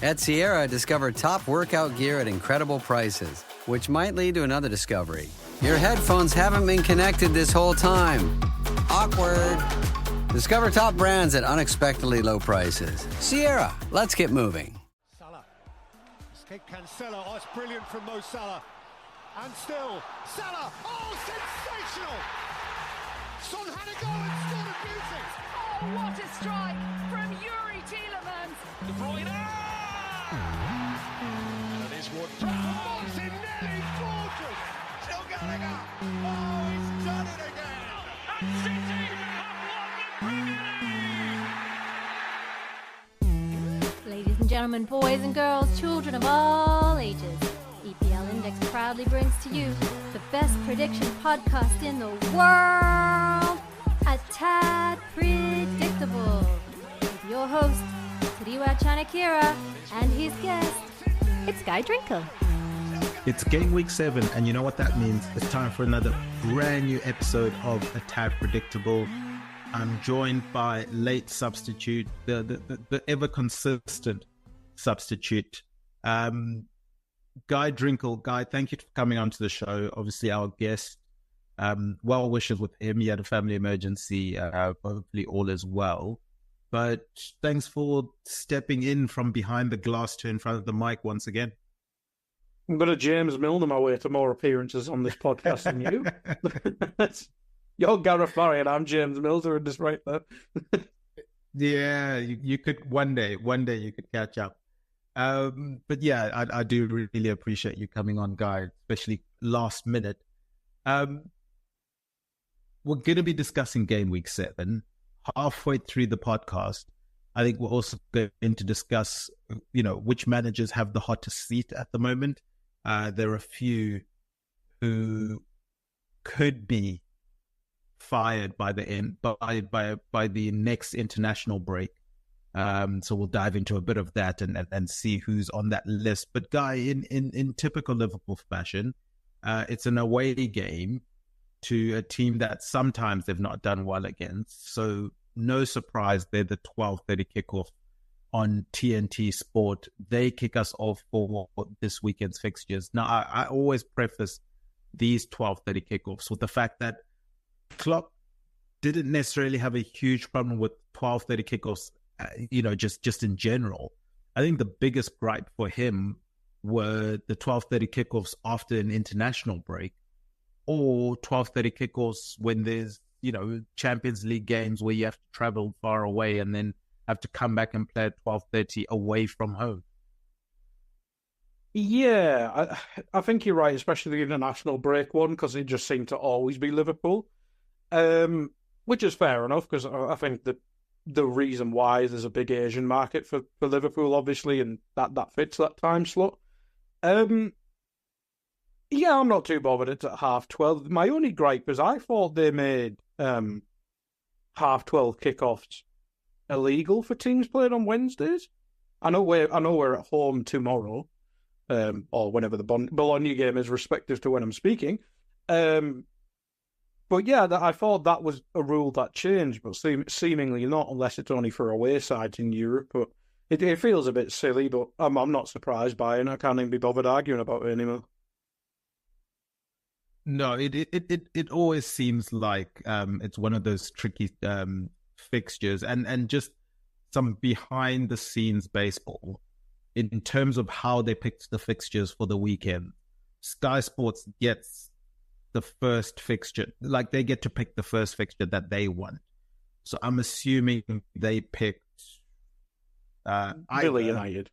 At Sierra, discover top workout gear at incredible prices, which might lead to another discovery. Your headphones haven't been connected this whole time. Awkward. Discover top brands at unexpectedly low prices. Sierra, let's get moving. Salah. Escape Cancelo. Oh, it's brilliant from Mo Salah. And still, Salah. Oh, sensational! Son had a goal and scored a beauty. Oh, what a strike from Yuri Tielemans. De Bruyne. And it is Wood. Martinelli, gorgeous. Still going up. Oh, he's done it again. And City have won the Premier League. Ladies and gentlemen, boys and girls, children of all ages, EPL Index proudly brings to you the best prediction podcast in the world, A Tad Predictable, with your host, Tadiwa Chanakira, and his guest, it's Guy Drinkle. It's game week 7, and you know what that means. It's time for another brand new episode of A Tad Predictable. I'm joined by late substitute, the ever consistent substitute, Guy Drinkle. Guy, thank you for coming onto the show. Obviously, our guest. Well wishes with him. He had a family emergency. Hopefully, all is well. But thanks for stepping in from behind the glass to in front of the mic once again. I'm going to James Milner my way to more appearances on this podcast than you. You're Gareth Barry and I'm James Milner in this right there. Yeah, you could one day you could catch up. But yeah, I do really appreciate you coming on, Guy, especially last minute. We're going to be discussing game week 7. Halfway through the podcast, I think we're also going to discuss, which managers have the hottest seat at the moment. There are a few who could be fired by the end by the next international break. So we'll dive into a bit of that and see who's on that list. But Guy, in typical Liverpool fashion, it's an away game to a team that sometimes they've not done well against. So no surprise, they're the 12:30 kickoff on TNT Sport. They kick us off for this weekend's fixtures. Now, I always preface these 12:30 kickoffs with the fact that Klopp didn't necessarily have a huge problem with 12:30 kickoffs, just in general. I think the biggest gripe for him were the 12:30 kickoffs after an international break, or 12:30 kickoffs when there's, Champions League games where you have to travel far away and then have to come back and play at 12:30 away from home. Yeah, I think you're right, especially the international break one, because it just seemed to always be Liverpool, which is fair enough, because I think that the reason why there's a big Asian market for Liverpool, obviously, and that fits that time slot. Yeah, I'm not too bothered. It's at 12:30. My only gripe is I thought they made 12:30 kickoffs illegal for teams playing on Wednesdays. I know we're at home tomorrow, or whenever the Bologna game is, respective to when I'm speaking. But yeah, I thought that was a rule that changed, but seemingly not, unless it's only for away sides in Europe. But it feels a bit silly, but I'm not surprised by it, and I can't even be bothered arguing about it anymore. No, it always seems like it's one of those tricky fixtures, and just some behind the scenes baseball in terms of how they picked the fixtures for the weekend. Sky Sports gets the first fixture, like they get to pick the first fixture that they want. So I'm assuming they picked Villa United.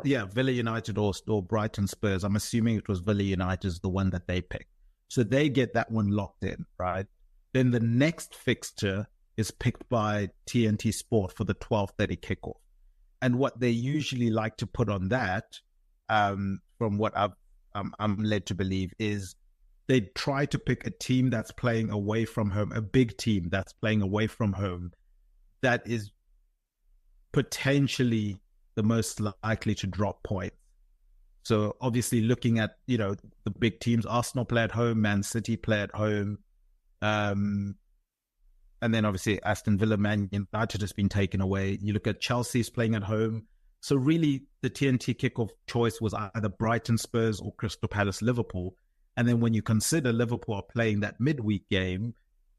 Yeah, Villa United or Brighton Spurs. I'm assuming it was Villa United is the one that they picked. So they get that one locked in, right? Then the next fixture is picked by TNT Sport for the 12:30 kickoff. And what they usually like to put on that, from what I'm led to believe, is they try to pick a team that's playing away from home, a big team that's playing away from home, that is potentially the most likely to drop points. So obviously looking at, the big teams, Arsenal play at home, Man City play at home. And then obviously Aston Villa, Man United has been taken away. You look at Chelsea's playing at home. So really, the TNT kickoff choice was either Brighton Spurs or Crystal Palace Liverpool. And then when you consider Liverpool are playing that midweek game,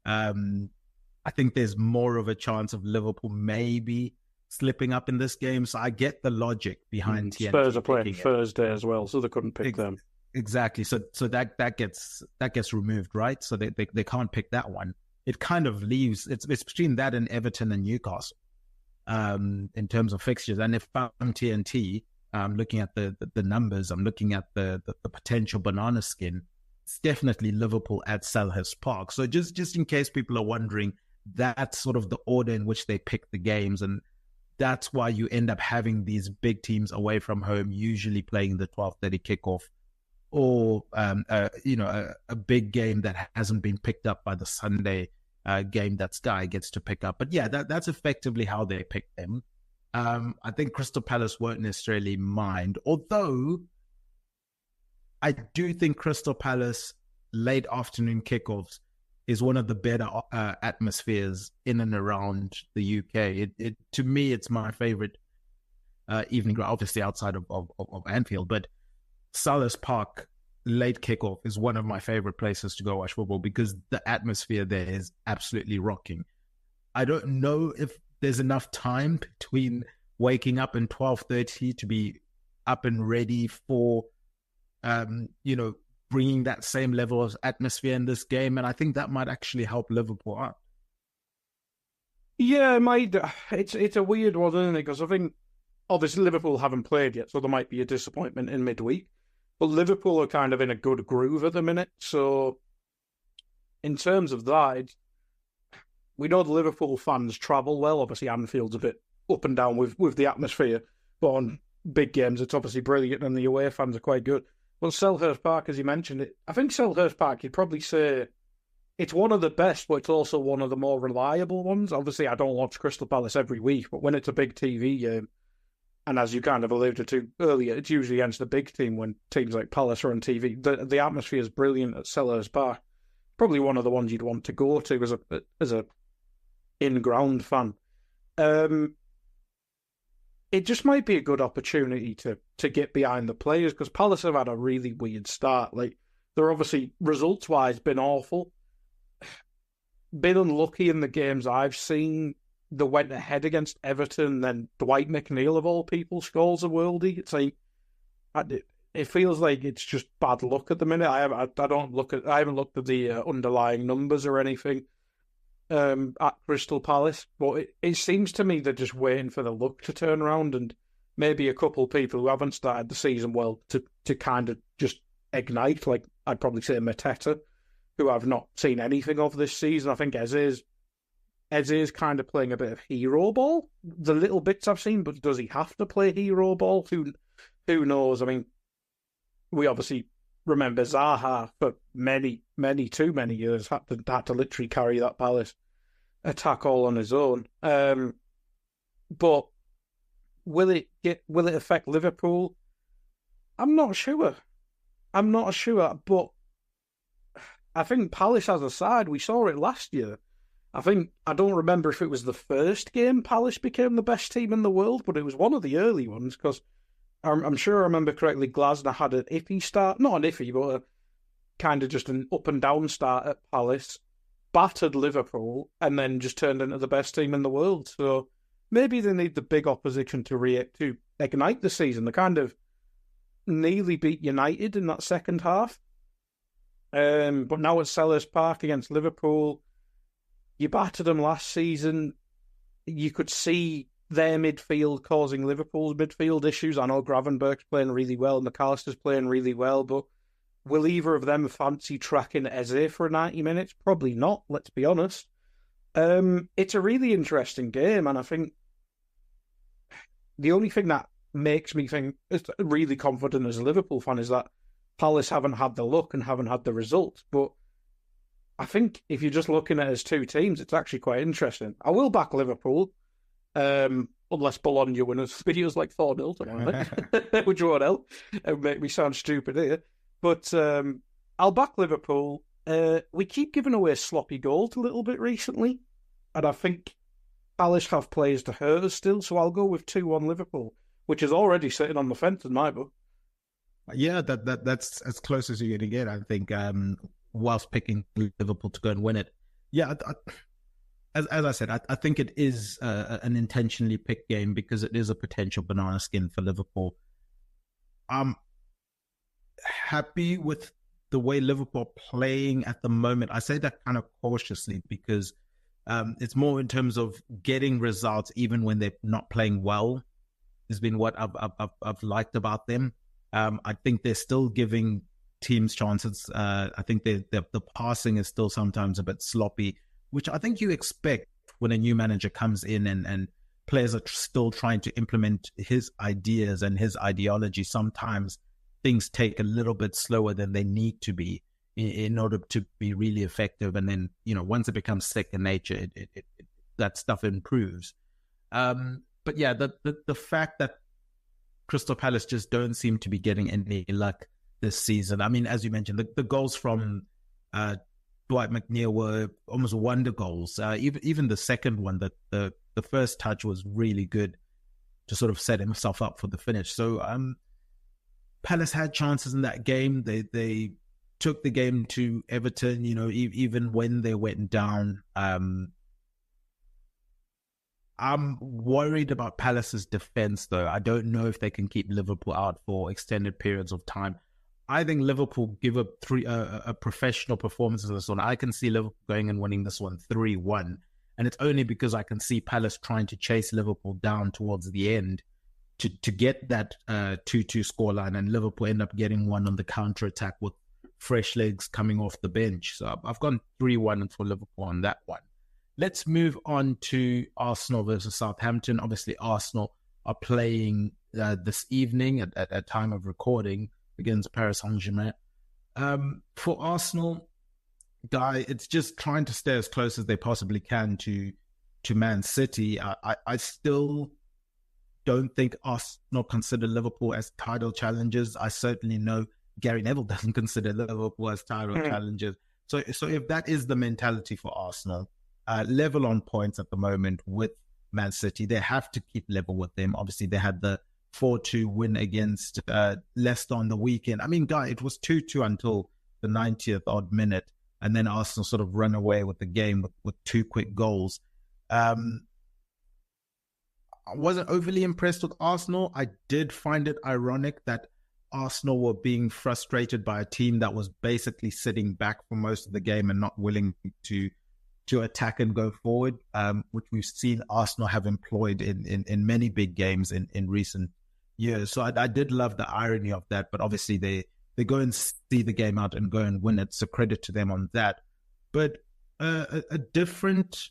I think there's more of a chance of Liverpool maybe slipping up in this game. So I get the logic behind TNT. Spurs are playing Thursday as well, so they couldn't pick them. Exactly. So that gets removed, right? So they can't pick that one. It kind of leaves it's between that and Everton and Newcastle in terms of fixtures. And if I'm TNT, I'm looking at the numbers, I'm looking at the potential banana skin. It's definitely Liverpool at Selhurst Park. So just in case people are wondering, that's sort of the order in which they pick the games, and that's why you end up having these big teams away from home, usually playing the 12:30 kickoff, or a big game that hasn't been picked up by the Sunday game that Sky gets to pick up. But yeah, that's effectively how they pick them. I think Crystal Palace won't necessarily mind, although I do think Crystal Palace late afternoon kickoffs is one of the better atmospheres in and around the UK. It to me, it's my favorite evening, obviously outside of Anfield, but Selhurst Park late kickoff is one of my favorite places to go watch football because the atmosphere there is absolutely rocking. I don't know if there's enough time between waking up and 12:30 to be up and ready for, bringing that same level of atmosphere in this game. And I think that might actually help Liverpool out. Yeah, it might. It's a weird one, isn't it? Because I think, obviously, Liverpool haven't played yet, so there might be a disappointment in midweek. But Liverpool are kind of in a good groove at the minute. So, in terms of that, we know the Liverpool fans travel well. Obviously, Anfield's a bit up and down with the atmosphere. But on big games, it's obviously brilliant, and the away fans are quite good. Well, Selhurst Park, as you mentioned, I think Selhurst Park, you'd probably say it's one of the best, but it's also one of the more reliable ones. Obviously, I don't watch Crystal Palace every week, but when it's a big TV game, and as you kind of alluded to earlier, it's usually against the big team when teams like Palace are on TV. The atmosphere is brilliant at Selhurst Park. Probably one of the ones you'd want to go to as a in-ground fan. It just might be a good opportunity to get behind the players because Palace have had a really weird start. Like, they're obviously, results-wise, been awful. Been unlucky in the games I've seen. They went ahead against Everton, then Dwight McNeil, of all people, scores a worldie. It's like, it feels like it's just bad luck at the minute. I haven't looked at the underlying numbers or anything at Crystal Palace, but it seems to me they're just waiting for the luck to turn around, and maybe a couple of people who haven't started the season well to kind of just ignite. Like, I'd probably say Mateta, who I've not seen anything of this season. I think Eze's kind of playing a bit of hero ball. The little bits I've seen, but does he have to play hero ball? Who knows? I mean, we obviously remember Zaha for too many years had to literally carry that Palace attack all on his own. But will it affect Liverpool? I'm not sure, but I think Palace as a side, we saw it last year. I don't remember if it was the first game Palace became the best team in the world, but it was one of the early ones because I'm sure I remember correctly, Glasner had an iffy start. Not an iffy, but kind of just an up and down start at Palace, battered Liverpool, and then just turned into the best team in the world. So maybe they need the big opposition to ignite the season. They kind of nearly beat United in that second half. But now at Selhurst Park against Liverpool, you battered them last season. You could see their midfield causing Liverpool's midfield issues. I know Gravenberg's playing really well, McAllister's playing really well, but will either of them fancy tracking Eze for 90 minutes? Probably not, let's be honest. It's a really interesting game, and I think the only thing that makes me think really confident as a Liverpool fan is that Palace haven't had the luck and haven't had the results, but I think if you're just looking at it as two teams, it's actually quite interesting. I will back Liverpool, unless Bologna win us videos like 4-0 tomorrow, which won't help and make me sound stupid here. But I'll back Liverpool. We keep giving away sloppy goals a little bit recently, and I think Palace have players to hurt us still, so I'll go with 2-1 Liverpool. which is already sitting on the fence in my book. Yeah, that's as close as you're going to get, I think, whilst picking Liverpool to go and win it. Yeah, as I said, I think it is an intentionally picked game because it is a potential banana skin for Liverpool. I'm happy with the way Liverpool are playing at the moment. I say that kind of cautiously because it's more in terms of getting results even when they're not playing well has been what I've liked about them. I think they're still giving teams chances. I think the passing is still sometimes a bit sloppy, which I think you expect when a new manager comes in and players are still trying to implement his ideas and his ideology. Sometimes things take a little bit slower than they need to be in order to be really effective. And then, once it becomes second nature, that stuff improves. But yeah, the fact that Crystal Palace just don't seem to be getting any luck this season. I mean, as you mentioned, the goals from Dwight McNeil were almost wonder goals. Even the second one, the first touch was really good to sort of set himself up for the finish. So Palace had chances in that game. They took the game to Everton, even when they went down. I'm worried about Palace's defense, though. I don't know if they can keep Liverpool out for extended periods of time. I think Liverpool give up a professional performance in this one. I can see Liverpool going and winning this one 3-1. And it's only because I can see Palace trying to chase Liverpool down towards the end to get that 2-2 scoreline, and Liverpool end up getting one on the counter-attack with fresh legs coming off the bench. So I've gone 3-1 for Liverpool on that one. Let's move on to Arsenal versus Southampton. Obviously, Arsenal are playing this evening at time of recording against Paris Saint-Germain. For Arsenal, Guy, it's just trying to stay as close as they possibly can to Man City. I still don't think Arsenal consider Liverpool as title challengers. I certainly know Gary Neville doesn't consider Liverpool as title challengers. So if that is the mentality for Arsenal, level on points at the moment with Man City, they have to keep level with them. Obviously, they had the 4-2 win against Leicester on the weekend. I mean, Guy, it was 2-2 until the 90th odd minute, and then Arsenal sort of run away with the game with two quick goals. I wasn't overly impressed with Arsenal. I did find it ironic that Arsenal were being frustrated by a team that was basically sitting back for most of the game and not willing to attack and go forward, which we've seen Arsenal have employed in many big games in recent years. So I did love the irony of that, but obviously they go and see the game out and go and win it. So credit to them on that. But a different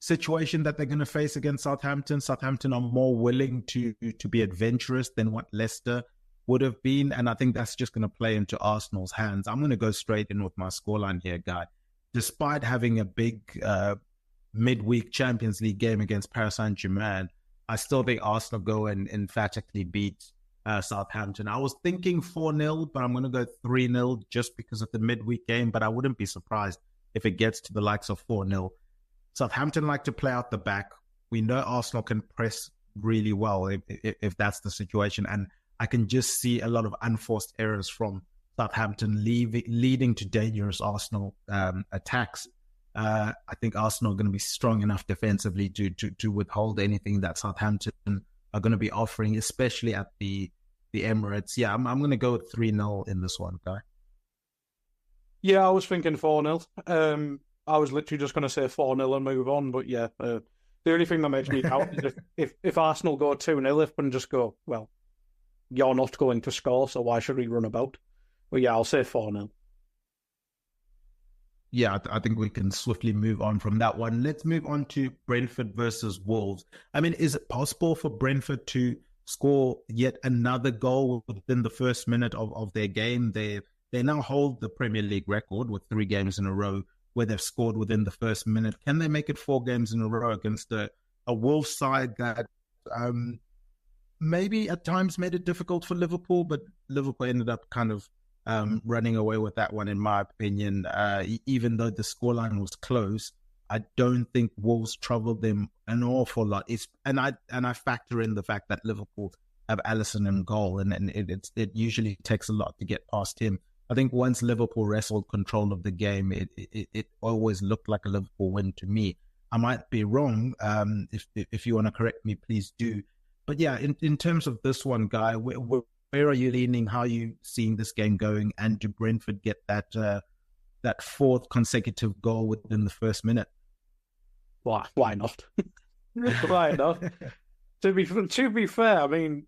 situation that they're going to face against Southampton. Southampton are more willing to be adventurous than what Leicester would have been. And I think that's just going to play into Arsenal's hands. I'm going to go straight in with my scoreline here, Guy. Despite having a big midweek Champions League game against Paris Saint-Germain, I still think Arsenal go and emphatically beat Southampton. I was thinking 4-0, but I'm going to go 3-0 just because of the midweek game, but I wouldn't be surprised if it gets to the likes of 4-0. Southampton like to play out the back. We know Arsenal can press really well if that's the situation, and I can just see a lot of unforced errors from Southampton leading to dangerous Arsenal attacks. I think Arsenal are going to be strong enough defensively to withhold anything that Southampton are going to be offering, especially at the Emirates. Yeah, I'm going to go with 3-0 in this one, Guy. Yeah, I was thinking 4-0. I was literally just going to say 4-0 and move on, but yeah, the only thing that makes me doubt is if Arsenal go 2-0, if and just go, well, you're not going to score, so why should we run about? But yeah, I'll say 4-0. Yeah, I think we can swiftly move on from that one. Let's move on to Brentford versus Wolves. I mean, is it possible for Brentford to score yet another goal within the first minute of their game? They now hold the Premier League record with 3 games in a row where they've scored within the first minute. Can they make it 4 games in a row against a Wolves side that maybe at times made it difficult for Liverpool, but Liverpool ended up kind of running away with that one, in my opinion. Even though the scoreline was close, I don't think Wolves troubled them an awful lot. And I factor in the fact that Liverpool have Alisson in goal, and it usually takes a lot to get past him. I think once Liverpool wrestled control of the game, it always looked like a Liverpool win to me. I might be wrong. If you want to correct me, please do. But yeah, in terms of this one, Guy, where are you leaning? How are you seeing this game going? And do Brentford get that fourth consecutive goal within the first minute? Why not? Why not? To be fair, I mean,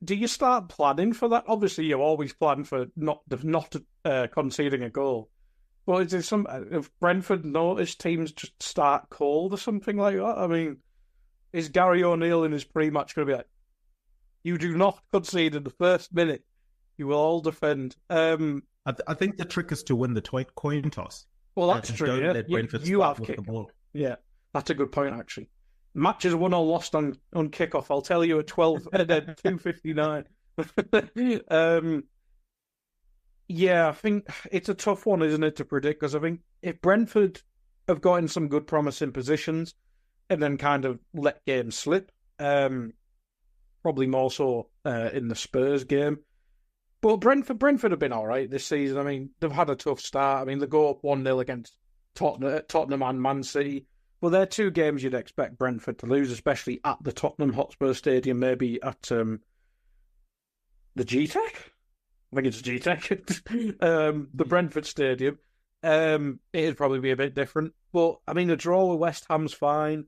do you start planning for that? Obviously, you always plan for not conceding a goal. But is there if Brentford notice teams just start cold or something like that? I mean, is Gary O'Neill in his pre-match going to be like, you do not concede in the first minute. You will all defend. I think the trick is to win the coin toss. Well, that's true. Don't Yeah. let Brentford You start have with the ball. Yeah, that's a good point, actually. Matches won or lost on kickoff. I'll tell you at 2:59. Yeah, I think it's a tough one, isn't it, to predict? Because I think if Brentford have got in some good promising positions and then kind of let games slip, probably more so in the Spurs game. But Brentford have been all right this season. I mean, they've had a tough start. I mean, they go up 1-0 against Tottenham and Man City. Well, they're two games you'd expect Brentford to lose, especially at the Tottenham Hotspur Stadium, maybe at the GTEC? I think it's GTEC. The Brentford Stadium. It'd probably be a bit different. But, I mean, the draw with West Ham's fine.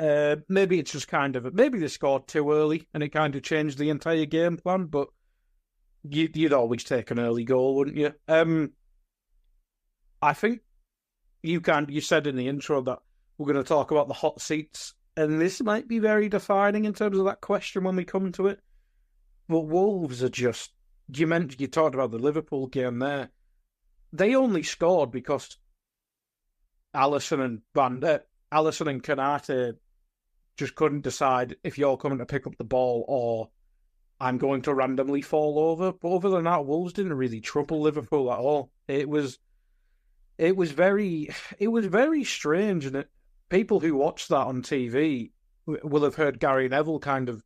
Maybe it's just maybe they scored too early and it kind of changed the entire game plan, but you'd always take an early goal, wouldn't you? I think you said in the intro that we're going to talk about the hot seats, and this might be very defining in terms of that question when we come to it. But Wolves are just, you talked about the Liverpool game there. They only scored because Alisson and Konate just couldn't decide if you're coming to pick up the ball or I'm going to randomly fall over. But other than that, Wolves didn't really trouble Liverpool at all. It was very strange, and people who watch that on TV will have heard Gary Neville kind of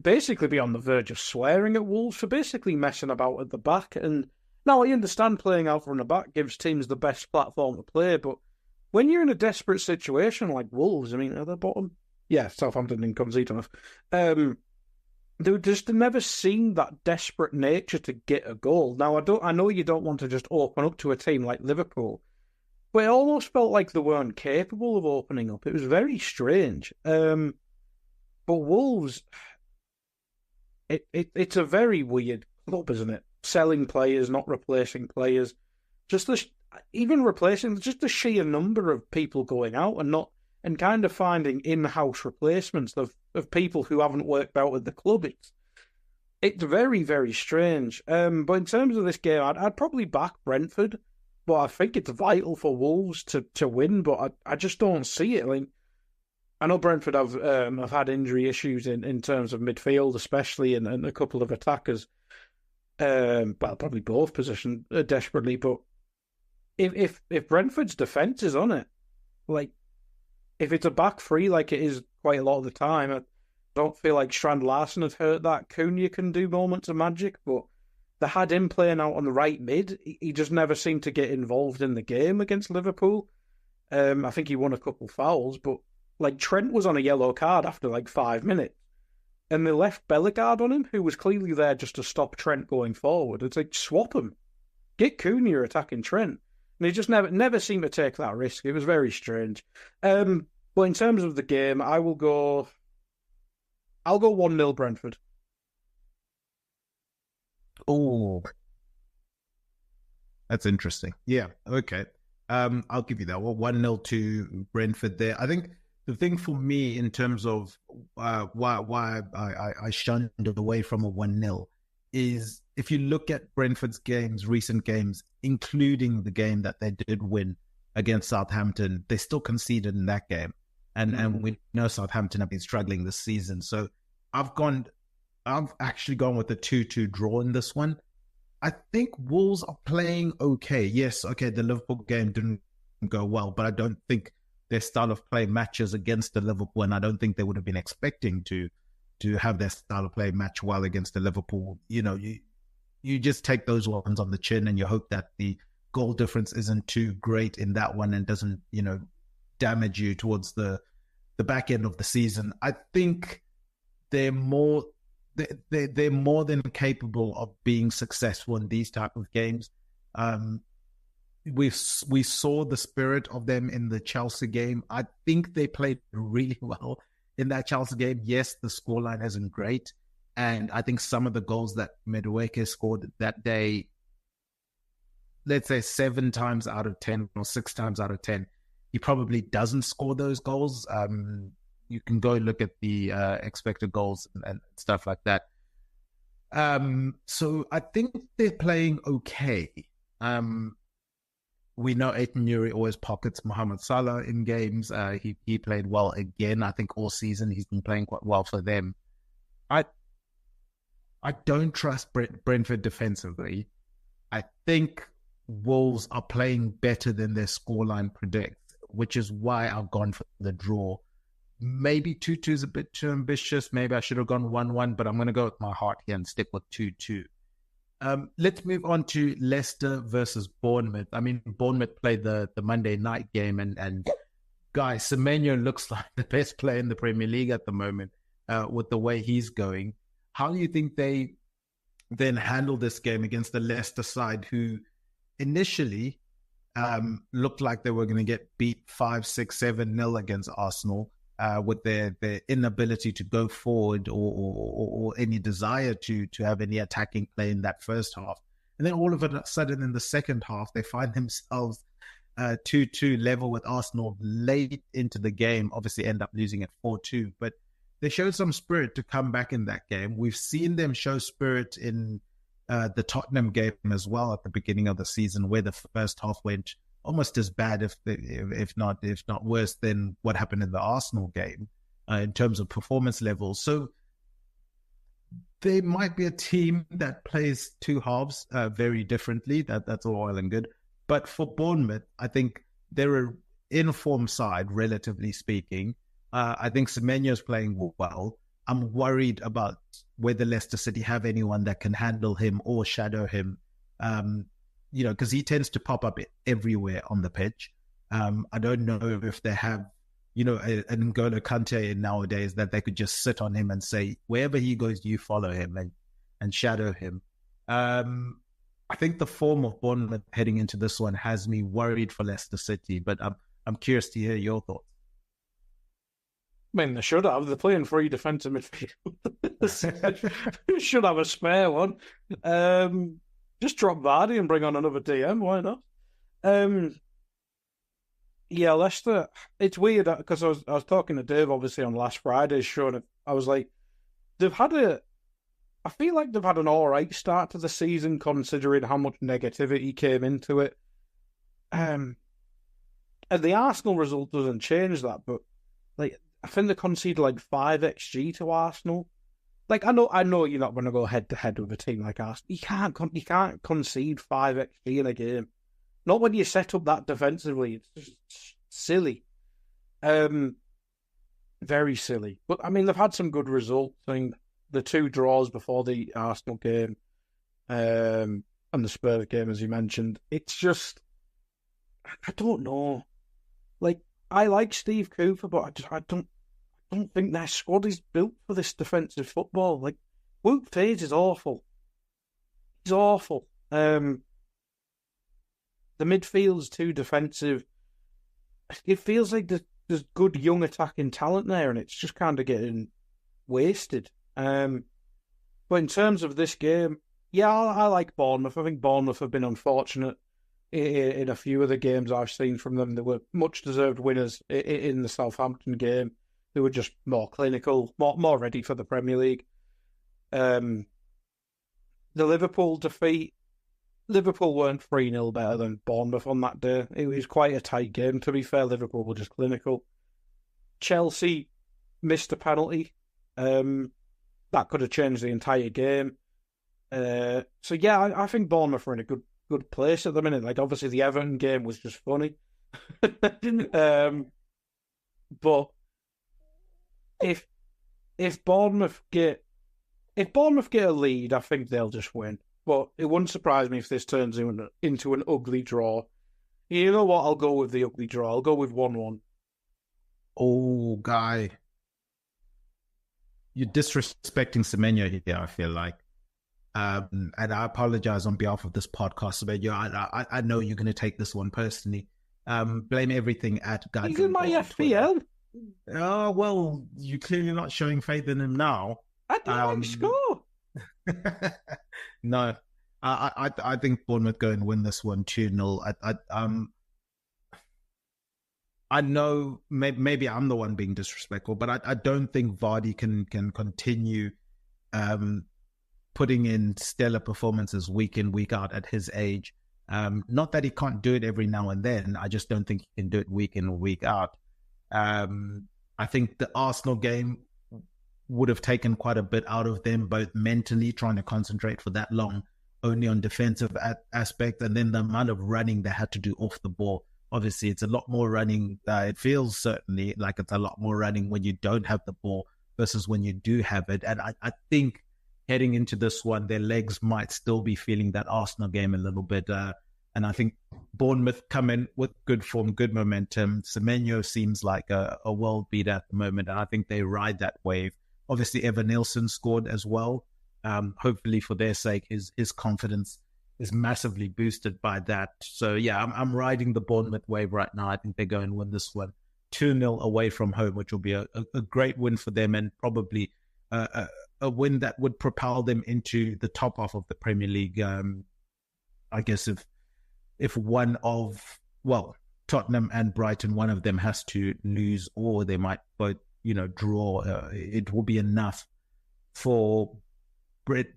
basically be on the verge of swearing at Wolves for basically messing about at the back. And now I understand playing out from the back gives teams the best platform to play, but when you're in a desperate situation like Wolves, I mean, at the bottom, yeah, Southampton didn't concede enough. They just never seen that desperate nature to get a goal. Now, I know you don't want to just open up to a team like Liverpool, but it almost felt like they weren't capable of opening up. It was very strange. But Wolves, it's a very weird club, isn't it? Selling players, not replacing players. Even replacing, just the sheer number of people going out and kind of finding in-house replacements of people who haven't worked out with the club. It's very, very strange. But in terms of this game, I'd probably back Brentford, but I think it's vital for Wolves to win, but I just don't see it. Like, I know Brentford have had injury issues in terms of midfield, especially, and a couple of attackers. Well, probably both positioned desperately, but if Brentford's defence is on it, like, if it's a back three like it is quite a lot of the time, I don't feel like Strand Larsen had hurt that. Cunha can do moments of magic, but they had him playing out on the right mid. He just never seemed to get involved in the game against Liverpool. I think he won a couple fouls, but like Trent was on a yellow card after like 5 minutes, and they left Bellegarde on him, who was clearly there just to stop Trent going forward. It's like, swap him. Get Cunha attacking Trent. And he just never seemed to take that risk. It was very strange. But in terms of the game, I'll go 1-0 Brentford. Oh, that's interesting. Yeah, okay. I'll give you that. Well, 1-0 to Brentford there. I think the thing for me in terms of why I shunned away from a 1-0 is if you look at Brentford's recent games, including the game that they did win against Southampton, they still conceded in that game. And we know Southampton have been struggling this season. So I've actually gone with a 2-2 draw in this one. I think Wolves are playing okay. Yes, okay, the Liverpool game didn't go well, but I don't think their style of play matches against the Liverpool, and I don't think they would have been expecting to have their style of play match well against the Liverpool. You just take those ones on the chin, and you hope that the goal difference isn't too great in that one and doesn't, damage you towards the back end of the season. I think they're more than capable of being successful in these type of games. We saw the spirit of them in the Chelsea game. I think they played really well in that Chelsea game. Yes, the scoreline isn't great, and I think some of the goals that Madueke scored that day, let's say 7 times out of 10 or 6 times out of 10, he probably doesn't score those goals. You can go look at the expected goals and stuff like that. So I think they're playing okay. We know Aitan Nuri always pockets Mohamed Salah in games. He played well again. I think all season he's been playing quite well for them. I don't trust Brentford defensively. I think Wolves are playing better than their scoreline predicts, which is why I've gone for the draw. Maybe 2-2 is a bit too ambitious. Maybe I should have gone 1-1, but I'm going to go with my heart here and stick with 2-2. Let's move on to Leicester versus Bournemouth. I mean, Bournemouth played the Monday night game, and guys, Semenyo looks like the best player in the Premier League at the moment with the way he's going. How do you think they then handle this game against the Leicester side, who initially looked like they were going to get beat 5-6-7-0 against Arsenal with their inability to go forward or any desire to have any attacking play in that first half. And then all of a sudden in the second half, they find themselves 2-2 level with Arsenal late into the game, obviously end up losing at 4-2. But they showed some spirit to come back in that game. We've seen them show spirit in the Tottenham game as well at the beginning of the season, where the first half went almost as bad, if not worse, than what happened in the Arsenal game in terms of performance levels. So they might be a team that plays two halves very differently. That's all well and good. But for Bournemouth, I think they're an in-form side, relatively speaking. I think Semenyo's playing well. I'm worried about whether Leicester City have anyone that can handle him or shadow him. Because he tends to pop up everywhere on the pitch. I don't know if they have, an N'Golo Kante nowadays that they could just sit on him and say, wherever he goes, you follow him and shadow him. I think the form of Bournemouth heading into this one has me worried for Leicester City, but I'm curious to hear your thoughts. I mean, they should have. They're playing 3 defensive midfield. Should have a spare one. Just drop Vardy and bring on another DM. Why not? Yeah, Leicester. It's weird because I was talking to Dave obviously on last Friday's show, and I was like, I feel like they've had an all right start to the season considering how much negativity came into it. And the Arsenal result doesn't change that, but I think they conceded 5 XG to Arsenal. I know you're not going to go head to head with a team like Arsenal. You can't concede 5 XG in a game. Not when you set up that defensively. It's just silly. Very silly. But I mean, they've had some good results. I mean, the 2 draws before the Arsenal game, and the Spurs game, as you mentioned. It's just, I don't know. I like Steve Cooper, but I don't think their squad is built for this defensive football. Wout Faes is awful. He's awful. The midfield's too defensive. It feels like there's good young attacking talent there, and it's just kind of getting wasted. But in terms of this game, yeah, I like Bournemouth. I think Bournemouth have been unfortunate in a few of the games I've seen from them. They were much deserved winners in the Southampton game. They were just more clinical, more ready for the Premier League. The Liverpool defeat, Liverpool weren't 3-0 better than Bournemouth on that day. It was quite a tight game, to be fair. Liverpool were just clinical. Chelsea missed a penalty. That could have changed the entire game. So yeah, I think Bournemouth are in a good place at the minute. Obviously the Everton game was just funny. But if if Bournemouth get a lead, I think they'll just win. But it wouldn't surprise me if this turns into an ugly draw. You know what? I'll go with the ugly draw. I'll go with 1-1. Oh, Guy, you're disrespecting Semenyo here, I feel like. And I apologize on behalf of this podcast, Semenyo. I know you're going to take this one personally. Blame everything at Guy. He's in my FPL. Oh, well, you're clearly not showing faith in him now. I didn't score. No, I think Bournemouth go and win this one 2-0. I know maybe I'm the one being disrespectful, but I don't think Vardy can continue putting in stellar performances week in, week out at his age. Not that he can't do it every now and then. I just don't think he can do it week in or week out. I think the Arsenal game would have taken quite a bit out of them, both mentally trying to concentrate for that long only on defensive aspect, and then the amount of running they had to do off the ball. Obviously, it's a lot more running. It feels certainly like it's a lot more running when you don't have the ball versus when you do have it. And I think heading into this one, their legs might still be feeling that Arsenal game a little bit. And I think Bournemouth come in with good form, good momentum. Semenyo seems like a world beater at the moment, and I think they ride that wave. Obviously, Evan Nielsen scored as well. Hopefully, for their sake, his confidence is massively boosted by that. So, yeah, I'm riding the Bournemouth wave right now. I think they're going to win this one 2-0 away from home, which will be a great win for them, and probably a win that would propel them into the top half of the Premier League. I guess if one of, well, Tottenham and Brighton, one of them has to lose, or they might both, draw, it will be enough for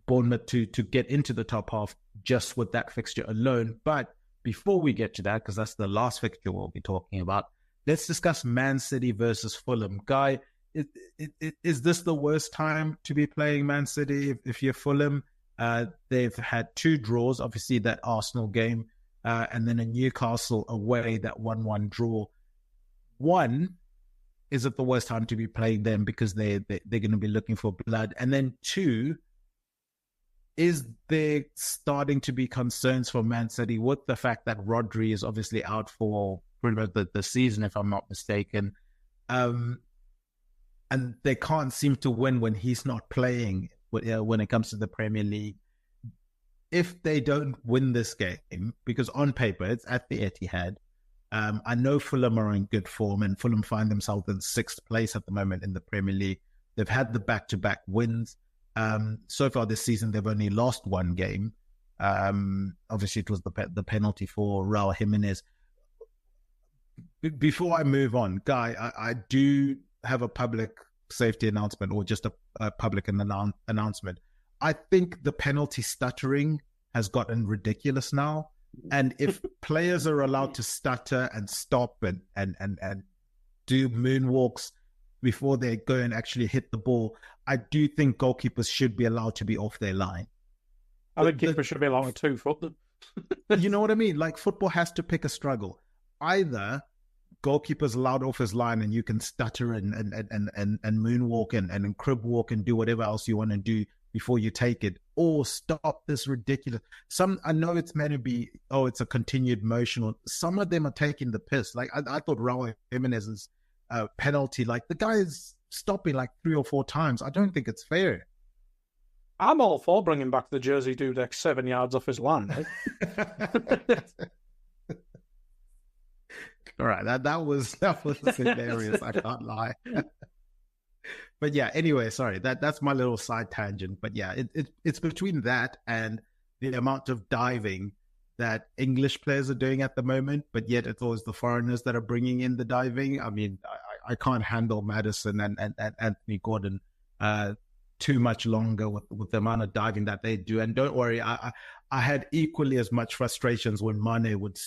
Bournemouth to get into the top half just with that fixture alone. But before we get to that, because that's the last fixture we'll be talking about, let's discuss Man City versus Fulham. Guy, is this the worst time to be playing Man City if you're Fulham? They've had 2 draws, obviously that Arsenal game, and then a Newcastle away, that 1-1 draw. One, is it the worst time to be playing them because they're going to be looking for blood? And then 2, is there starting to be concerns for Man City with the fact that Rodri is obviously out for pretty much the season, if I'm not mistaken, and they can't seem to win when he's not playing when it comes to the Premier League? If they don't win this game, because on paper it's at the Etihad, I know Fulham are in good form, and Fulham find themselves in 6th place at the moment in the Premier League. They've had the back-to-back wins. So far this season, they've only lost 1 game. Obviously, it was the penalty for Raul Jimenez. Before I move on, Guy, I do have a public safety announcement, or just a public announcement. I think the penalty stuttering has gotten ridiculous now. And if players are allowed to stutter and stop and do moonwalks before they go and actually hit the ball, I do think goalkeepers should be allowed to be off their line. I think keepers should be allowed to 2-foot them. You know what I mean? Like, football has to pick a struggle. Either goalkeepers allowed off his line and you can stutter and moonwalk and crib walk and do whatever else you want to do before you take it, or stop this ridiculous. I know it's meant to be, it's a continued motion. Some of them are taking the piss. Like, I thought Raul Jimenez's penalty, like, the guy is stopping like 3 or 4 times. I don't think it's fair. I'm all for bringing back the Jersey Dudek 7 yards off his line. All right, that was hilarious. I can't lie. But yeah, anyway, sorry, that's my little side tangent. But yeah, it's between that and the amount of diving that English players are doing at the moment, but yet it's always the foreigners that are bringing in the diving. I mean, I can't handle Maddison and Anthony Gordon too much longer with the amount of diving that they do. And don't worry, I had equally as much frustrations when Mane would,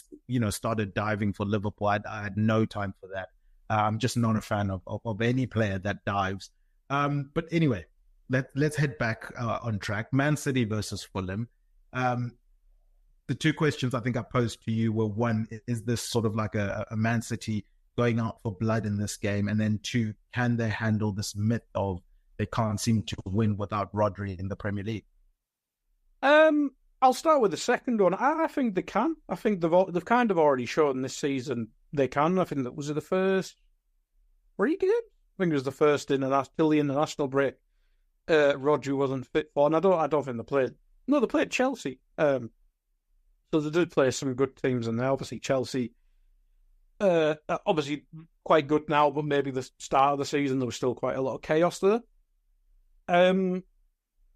started diving for Liverpool. I had no time for that. I'm just not a fan of any player that dives. But anyway, let's head back on track. Man City versus Fulham. the two questions I think I posed to you were, one, is this sort of like a Man City going out for blood in this game? And then two, can they handle this myth of they can't seem to win without Rodri in the Premier League? I'll start with the second one. I think they can. I think they've kind of already shown this season they can. I think that was the first three games. I think it was the first till the international break. Rodri wasn't fit for, and I don't think they played. No, they played Chelsea. So they did play some good teams, and obviously Chelsea, obviously quite good now, but maybe the start of the season there was still quite a lot of chaos there.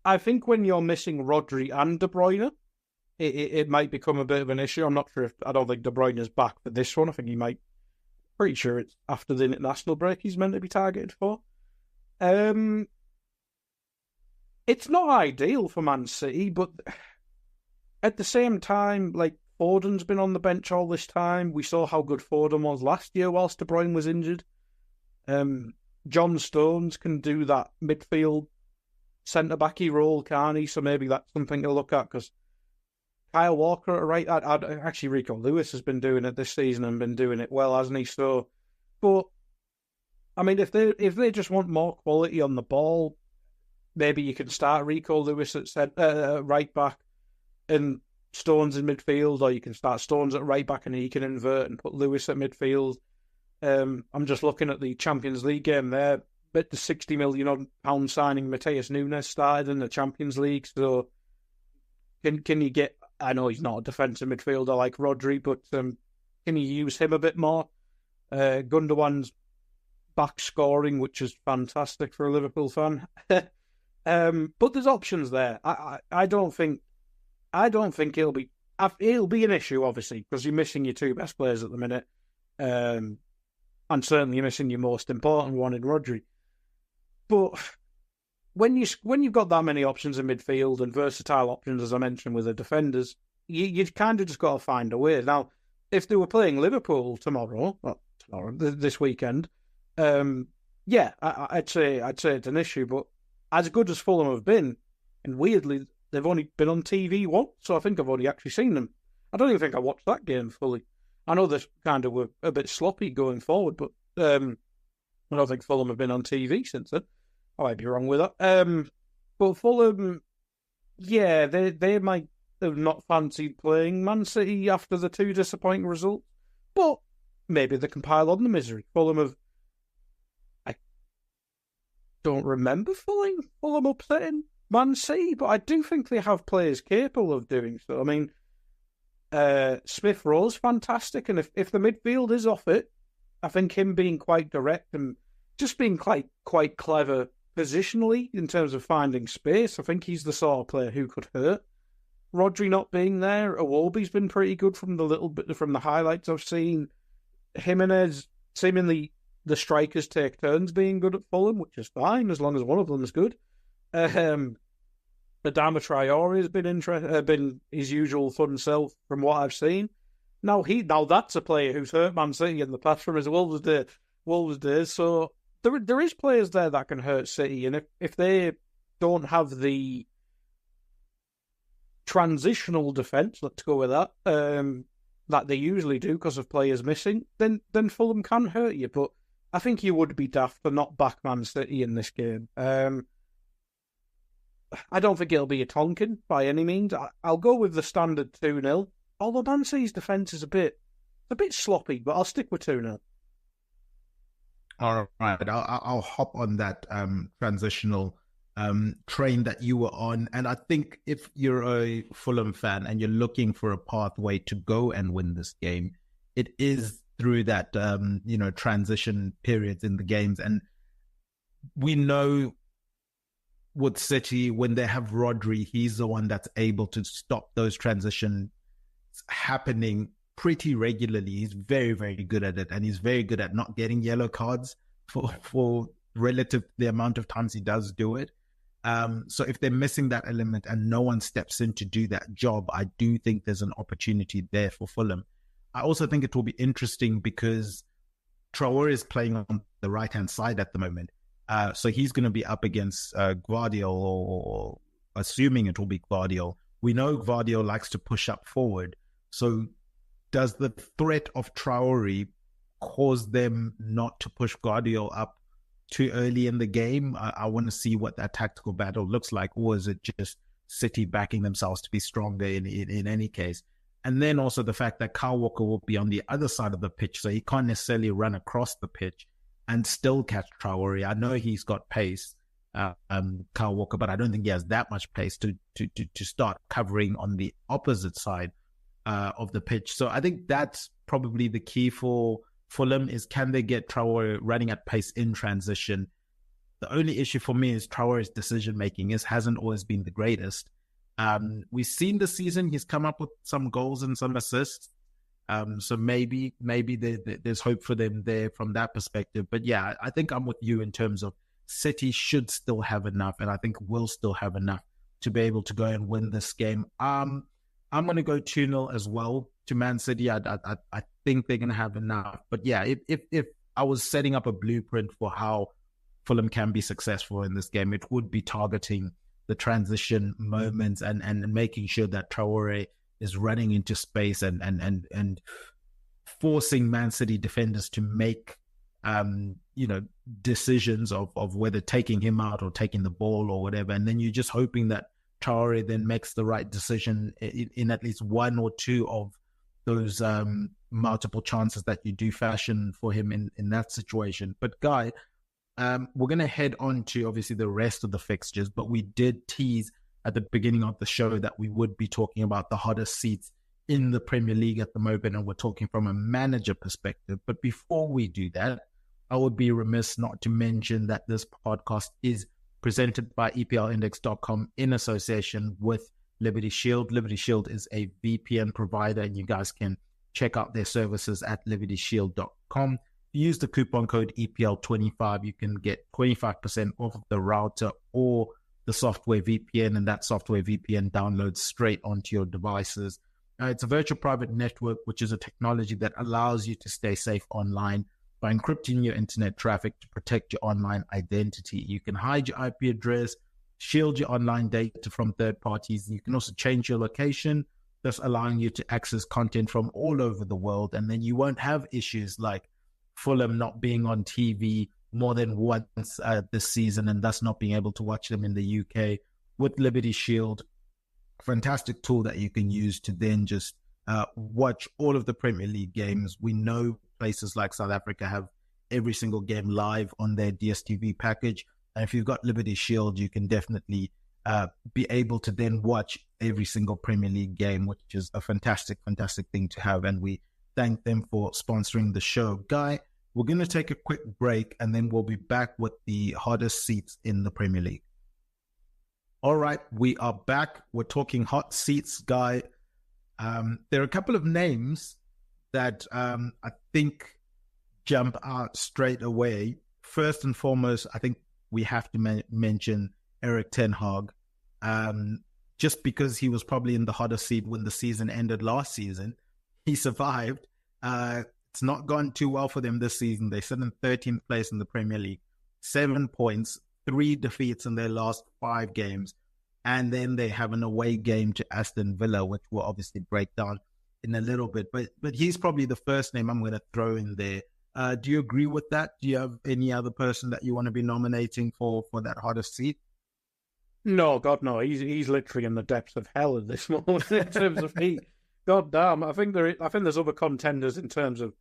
I think when you're missing Rodri and De Bruyne, it might become a bit of an issue. I'm not sure I don't think De Bruyne is back for this one. I think he might. Pretty sure it's after the international break he's meant to be targeted for. It's not ideal for Man City, but at the same time, like, Foden's been on the bench all this time. We saw how good Foden was last year whilst De Bruyne was injured. John Stones can do that midfield centre-backy role, can't he? So maybe that's something to look at, because Kyle Walker at right, actually Rico Lewis has been doing it this season and been doing it well, hasn't he? So, but I mean, if they just want more quality on the ball, maybe you can start Rico Lewis at right back and Stones in midfield, or you can start Stones at right back and he can invert and put Lewis at midfield. I'm just looking at the Champions League game there. But the £60 million signing Mateus Nunes started in the Champions League, so can you get? I know he's not a defensive midfielder like Rodri, but can you use him a bit more? Gundogan's back scoring, which is fantastic for a Liverpool fan. But there's options there. I don't think it'll be an issue, obviously, because you're missing your two best players at the minute, and certainly you're missing your most important one in Rodri. But when you've got that many options in midfield and versatile options, as I mentioned, with the defenders, you kind of just got to find a way. Now, if they were playing Liverpool this weekend, I'd say it's an issue. But as good as Fulham have been, and weirdly, they've only been on TV once, so I think I've only actually seen them. I don't even think I watched that game fully. I know they kind of were a bit sloppy going forward, but I don't think Fulham have been on TV since then. I might be wrong with that. But Fulham, yeah, they might have not fancied playing Man City after the two disappointing results, but maybe they can pile on the misery. I don't remember Fulham upsetting Man City, but I do think they have players capable of doing so. I mean, Smith Rowe's fantastic, and if the midfield is off it, I think him being quite direct and just being quite clever positionally in terms of finding space, I think he's the sort of player who could hurt. Rodri not being there, Iwobi's been pretty good from the highlights I've seen. Jimenez, seemingly the strikers take turns being good at Fulham, which is fine as long as one of them is good. Adama Traore has been his usual fun self from what I've seen. Now that's a player who's hurt Man City in the past from his Wolves days. So there is players there that can hurt City, and if they don't have the transitional defence, let's go with that, that they usually do because of players missing, then Fulham can hurt you. But I think you would be daft to not back Man City in this game. I don't think it'll be a Tonkin by any means. I'll go with the standard 2-0. Although Man City's defence is a bit sloppy, but I'll stick with 2-0. All right, I'll hop on that transitional train that you were on. And I think if you're a Fulham fan and you're looking for a pathway to go and win this game, it is through that, transition periods in the games. And we know with City, when they have Rodri, he's the one that's able to stop those transitions happening pretty regularly. He's very, very good at it, and he's very good at not getting yellow cards for relative to the amount of times he does do it. So if they're missing that element and no one steps in to do that job, I do think there's an opportunity there for Fulham. I also think it will be interesting because Traore is playing on the right-hand side at the moment. So he's going to be up against Guardiola, or assuming it will be Guardiola, we know Gvardiol likes to push up forward. So does the threat of Traore cause them not to push Gvardiol up too early in the game? I want to see what that tactical battle looks like, or is it just City backing themselves to be stronger in any case? And then also the fact that Kyle Walker will be on the other side of the pitch, so he can't necessarily run across the pitch and still catch Traore. I know he's got pace, Kyle Walker, but I don't think he has that much pace to start covering on the opposite side of the pitch. So I think that's probably the key for Fulham, is can they get Traore running at pace in transition? The only issue for me is Traore's decision-making hasn't always been the greatest. We've seen this season he's come up with some goals and some assists. So maybe there's hope for them there from that perspective. But yeah, I think I'm with you in terms of City should still have enough, and I think will still have enough to be able to go and win this game. I'm going to go 2-0 as well to Man City. I think they're going to have enough. But yeah, if I was setting up a blueprint for how Fulham can be successful in this game, it would be targeting the transition moments and making sure that Traore is running into space and forcing Man City defenders to make decisions of whether taking him out or taking the ball or whatever. And then you're just hoping that Traore then makes the right decision in at least one or two of those multiple chances that you do fashion for him in that situation. But Guy, we're going to head on to obviously the rest of the fixtures, but we did tease at the beginning of the show that we would be talking about the hottest seats in the Premier League at the moment, and we're talking from a manager perspective. But before we do that, I would be remiss not to mention that this podcast is presented by EPLindex.com in association with Liberty Shield. Liberty Shield is a VPN provider, and you guys can check out their services at libertyshield.com. Use the coupon code EPL25. You can get 25% off of the router or the software VPN, and that software VPN downloads straight onto your devices. It's a virtual private network, which is a technology that allows you to stay safe online by encrypting your internet traffic to protect your online identity. You can hide your IP address, shield your online data from third parties. You can also change your location, thus allowing you to access content from all over the world. And then you won't have issues like Fulham not being on TV more than once this season and thus not being able to watch them in the UK. With Liberty Shield, fantastic tool that you can use to then just watch all of the Premier League games. We know places like South Africa have every single game live on their DSTV package. And if you've got Liberty Shield, you can definitely be able to then watch every single Premier League game, which is a fantastic, fantastic thing to have. And we thank them for sponsoring the show. Guy, we're going to take a quick break and then we'll be back with the hottest seats in the Premier League. All right, we are back. We're talking hot seats, Guy. There are a couple of names that I think jump out straight away. First and foremost, I think we have to mention Erik ten Hag, just because he was probably in the hottest seat when the season ended last season. He survived. It's not gone too well for them this season. They sit in 13th place in the Premier League, 7 points, 3 defeats in their last 5 games. And then they have an away game to Aston Villa, which we'll obviously break down in a little bit. But he's probably the first name I'm going to throw in there. Do you agree with that? Do you have any other person that you want to be nominating for that hottest seat? No, God, no. He's literally in the depths of hell at this moment in terms of heat. God damn, I think there's other contenders in terms of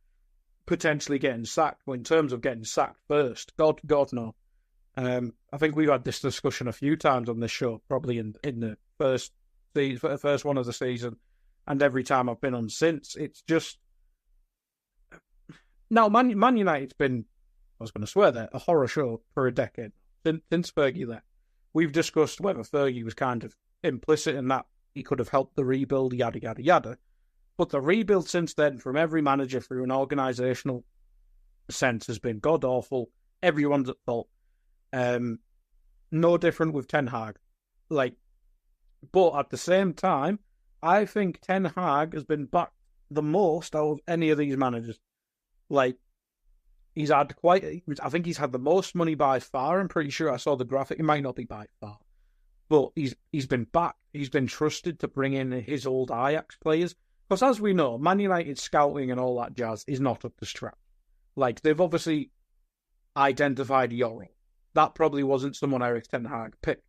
potentially getting sacked, but in terms of getting sacked first, God no. I think we've had this discussion a few times on this show, probably in the first one of the season, and every time I've been on since. It's just now Man United's been, I was going to swear there, a horror show for a decade since Fergie left. We've discussed whether Fergie was kind of implicit in that he could have helped the rebuild, yada, yada, yada. But the rebuild since then, from every manager through an organisational sense, has been god-awful. Everyone's at fault. No different with Ten Hag. But at the same time, I think Ten Hag has been backed the most out of any of these managers. He's had I think he's had the most money by far. I'm pretty sure I saw the graphic. It might not be by far. But he's been backed he's been trusted to bring in his old Ajax players. Because as we know, Man United scouting and all that jazz is not up to scratch. Like, they've obviously identified Euro. That probably wasn't someone Erik ten Hag picked.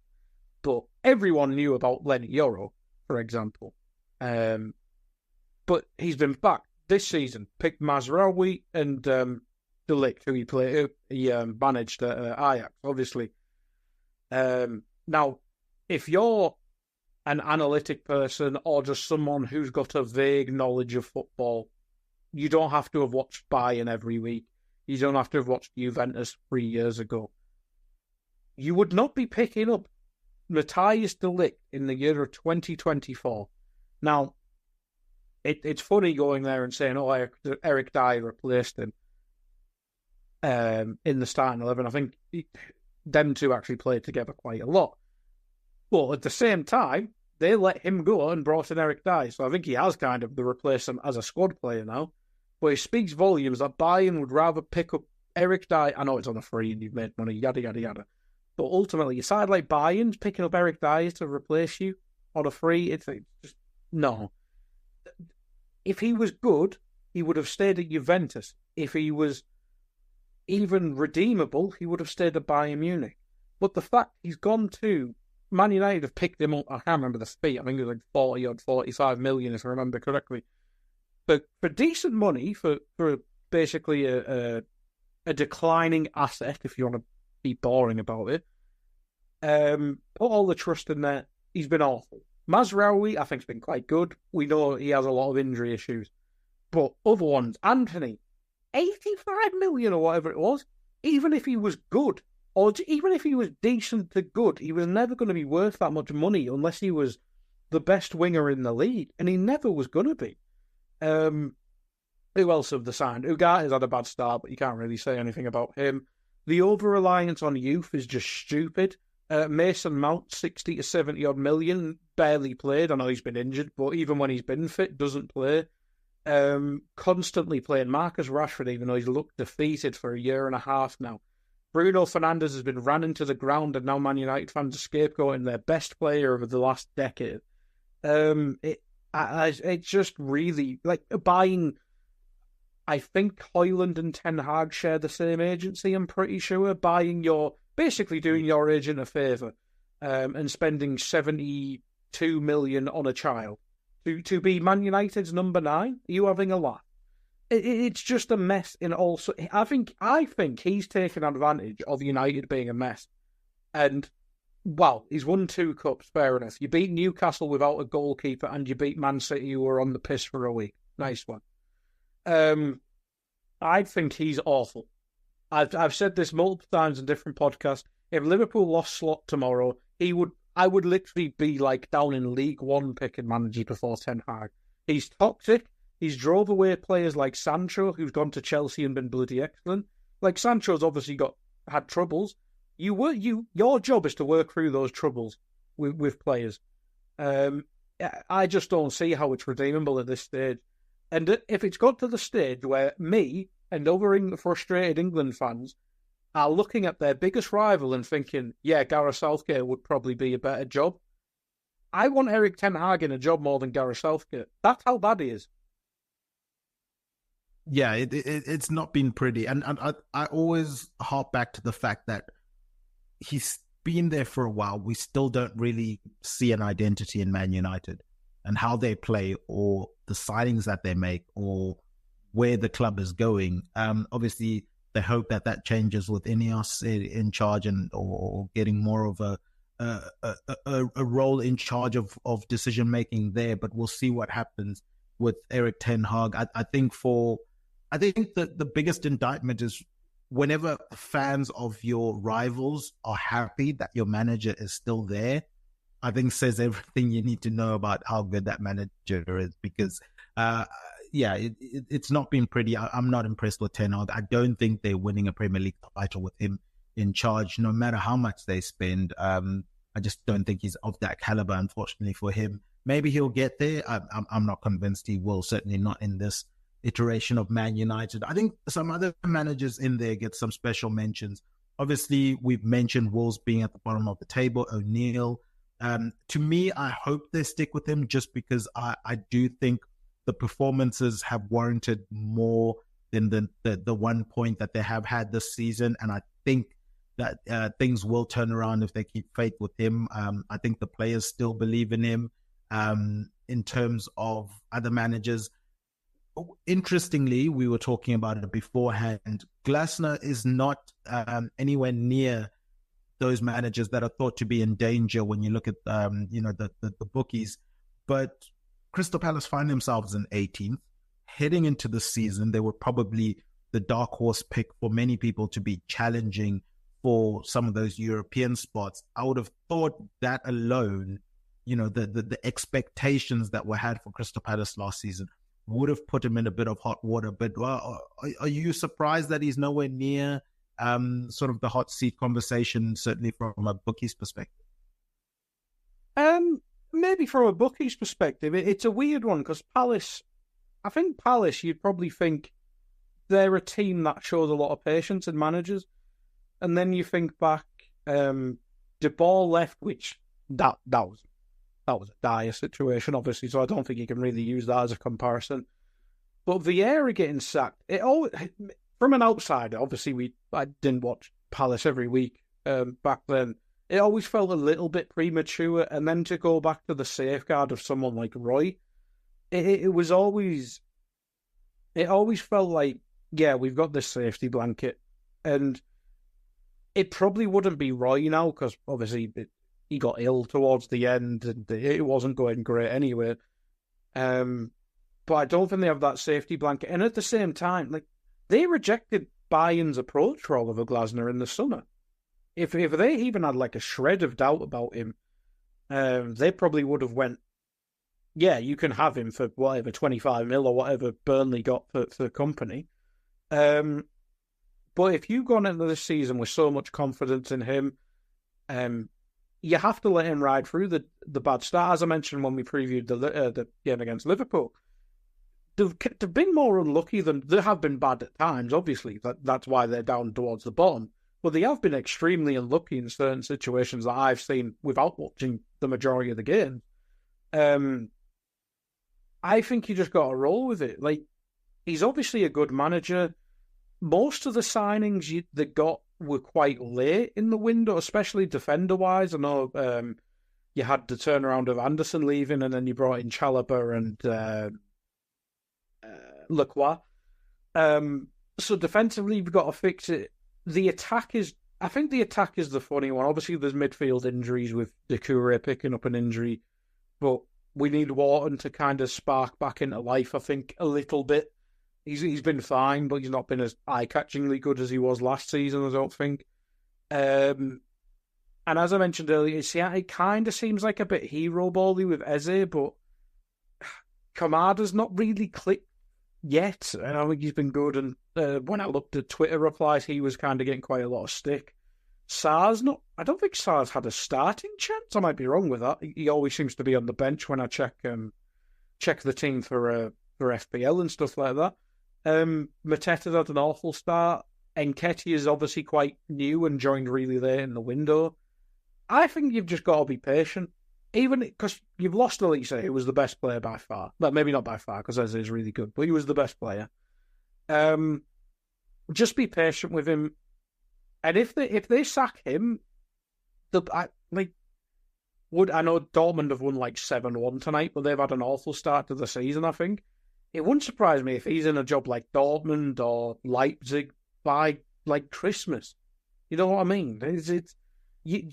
But everyone knew about Lenny Euro, for example. But he's been back this season. Picked Mazraoui and De Ligt, who he managed at Ajax, obviously. Now, if you're an analytic person or just someone who's got a vague knowledge of football, you don't have to have watched Bayern every week. You don't have to have watched Juventus 3 years ago. You would not be picking up Matthijs de Ligt in the year of 2024. Now, it's funny going there and saying, oh, Eric Dyer replaced him in the starting 11. I think them two actually played together quite a lot. But at the same time, they let him go and brought in Eric Dyer. So I think he has kind of replaced him as a squad player now. But it speaks volumes that Bayern would rather pick up Eric Dyer. I know it's on a free and you've made money, yada, yada, yada. But ultimately, a side like Bayern's picking up Eric Dyer to replace you on a free. It's just, no. If he was good, he would have stayed at Juventus. If he was even redeemable, he would have stayed at Bayern Munich. But the fact he's gone to Man United have picked him up. I can't remember the fee. I think it was like 40 or 45 million, if I remember correctly. But for decent money, for basically a declining asset, if you want to be boring about it, put all the trust in there. He's been awful. Mazraoui, I think, has been quite good. We know he has a lot of injury issues. But other ones, Anthony, 85 million or whatever it was, even if he was good, or even if he was decent to good, he was never going to be worth that much money unless he was the best winger in the league, and he never was going to be. Who else have they signed? Ugarte has had a bad start, but you can't really say anything about him. The over-reliance on youth is just stupid. Mason Mount, 60 to 70 odd million, barely played. I know he's been injured, but even when he's been fit, doesn't play. Constantly playing Marcus Rashford, even though he's looked defeated for a year and a half now. Bruno Fernandes has been ran into the ground, and now Man United fans are scapegoating their best player of the last decade. It's just really like buying. I think Højlund and Ten Hag share the same agency, I'm pretty sure. Basically doing your agent a favour and spending 72 million on a child to be Man United's number 9. Are you having a laugh? It's just a mess in all. I think he's taken advantage of United being a mess. And, well, he's won 2 cups, fair enough. You beat Newcastle without a goalkeeper and you beat Man City, who were on the piss for a week. Nice one. I think he's awful. I've said this multiple times in different podcasts. If Liverpool lost Slot tomorrow, I would literally be like down in League One picking manager before Ten Hag. He's toxic. He's drove away players like Sancho, who's gone to Chelsea and been bloody excellent. Like Sancho's obviously had troubles. Your job is to work through those troubles with players. I just don't see how it's redeemable at this stage. And if it's got to the stage where me and other frustrated England fans are looking at their biggest rival and thinking, yeah, Gareth Southgate would probably be a better job, I want Erik ten Hag in a job more than Gareth Southgate. That's how bad he is. Yeah, it's not been pretty. And I always harp back to the fact that he's been there for a while. We still don't really see an identity in Man United and how they play or the signings that they make or where the club is going. Obviously, they hope that changes with Ineos in charge or getting more of a role in charge of decision making there. But we'll see what happens with Erik ten Hag. I think that the biggest indictment is whenever fans of your rivals are happy that your manager is still there, I think says everything you need to know about how good that manager is. Because, it's not been pretty. I'm not impressed with Ten Hag. I don't think they're winning a Premier League title with him in charge, no matter how much they spend. I just don't think he's of that caliber, unfortunately, for him. Maybe he'll get there. I'm not convinced he will, certainly not in this iteration of Man United. I think some other managers in there get some special mentions. Obviously, we've mentioned Wolves being at the bottom of the table, O'Neill. To me, I hope they stick with him just because I do think the performances have warranted more than the 1 point that they have had this season. And I think that things will turn around if they keep faith with him. I think the players still believe in him. In terms of other managers, interestingly, we were talking about it beforehand. Glasner is not anywhere near those managers that are thought to be in danger when you look at the bookies. But Crystal Palace find themselves in 18th. Heading into the season, they were probably the dark horse pick for many people to be challenging for some of those European spots. I would have thought that alone, the expectations that were had for Crystal Palace last season would have put him in a bit of hot water. But are you surprised that he's nowhere near sort of the hot seat conversation, certainly from a bookie's perspective? Maybe from a bookie's perspective, it's a weird one because I think Palace, you'd probably think they're a team that shows a lot of patience in managers. And then you think back, De Boer left, which that was a dire situation, obviously, so I don't think you can really use that as a comparison. But Vieira getting sacked, from an outsider, obviously I didn't watch Palace every week back then. It always felt a little bit premature, and then to go back to the safeguard of someone like Roy, it always felt like, yeah, we've got this safety blanket, and it probably wouldn't be Roy now because obviously he got ill towards the end and it wasn't going great anyway. But I don't think they have that safety blanket. And at the same time, they rejected Bayern's approach for Oliver Glasner in the summer. If they even had a shred of doubt about him, they probably would have went, yeah, you can have him for whatever, 25 mil or whatever Burnley got for company. But if you've gone into this season with so much confidence in him, you have to let him ride through the bad start. As I mentioned when we previewed the game against Liverpool, they've been more unlucky than they have been bad at times. Obviously, that's why they're down towards the bottom. But they have been extremely unlucky in certain situations that I've seen without watching the majority of the game. I think you just got to roll with it. He's obviously a good manager. Most of the signings they got were quite late in the window, especially defender-wise. I know you had the turnaround of Anderson leaving, and then you brought in Chalobah and Lacroix. So defensively, you've got to fix it. I think the attack is the funny one. Obviously, there's midfield injuries with Doucouré picking up an injury, but we need Wharton to kind of spark back into life, I think, a little bit. He's been fine, but he's not been as eye-catchingly good as he was last season, I don't think. And as I mentioned earlier, it kind of seems like a bit hero-bally with Eze, but Kamada's not really clicked yet. And I think he's been good. And when I looked at Twitter replies, he was kind of getting quite a lot of stick. I don't think Sar's had a starting chance. I might be wrong with that. He always seems to be on the bench when I check the team for FPL and stuff like that. Mateta's had an awful start. Nketiah is obviously quite new and joined really late in the window. I think you've just got to be patient. Even because you've lost Elise, who was the best player by far. Well, maybe not by far, because Eze is really good, but he was the best player. Just be patient with him. And if they sack him, I know Dortmund have won 7-1 tonight, but they've had an awful start to the season, I think. It wouldn't surprise me if he's in a job like Dortmund or Leipzig by Christmas. You know what I mean? You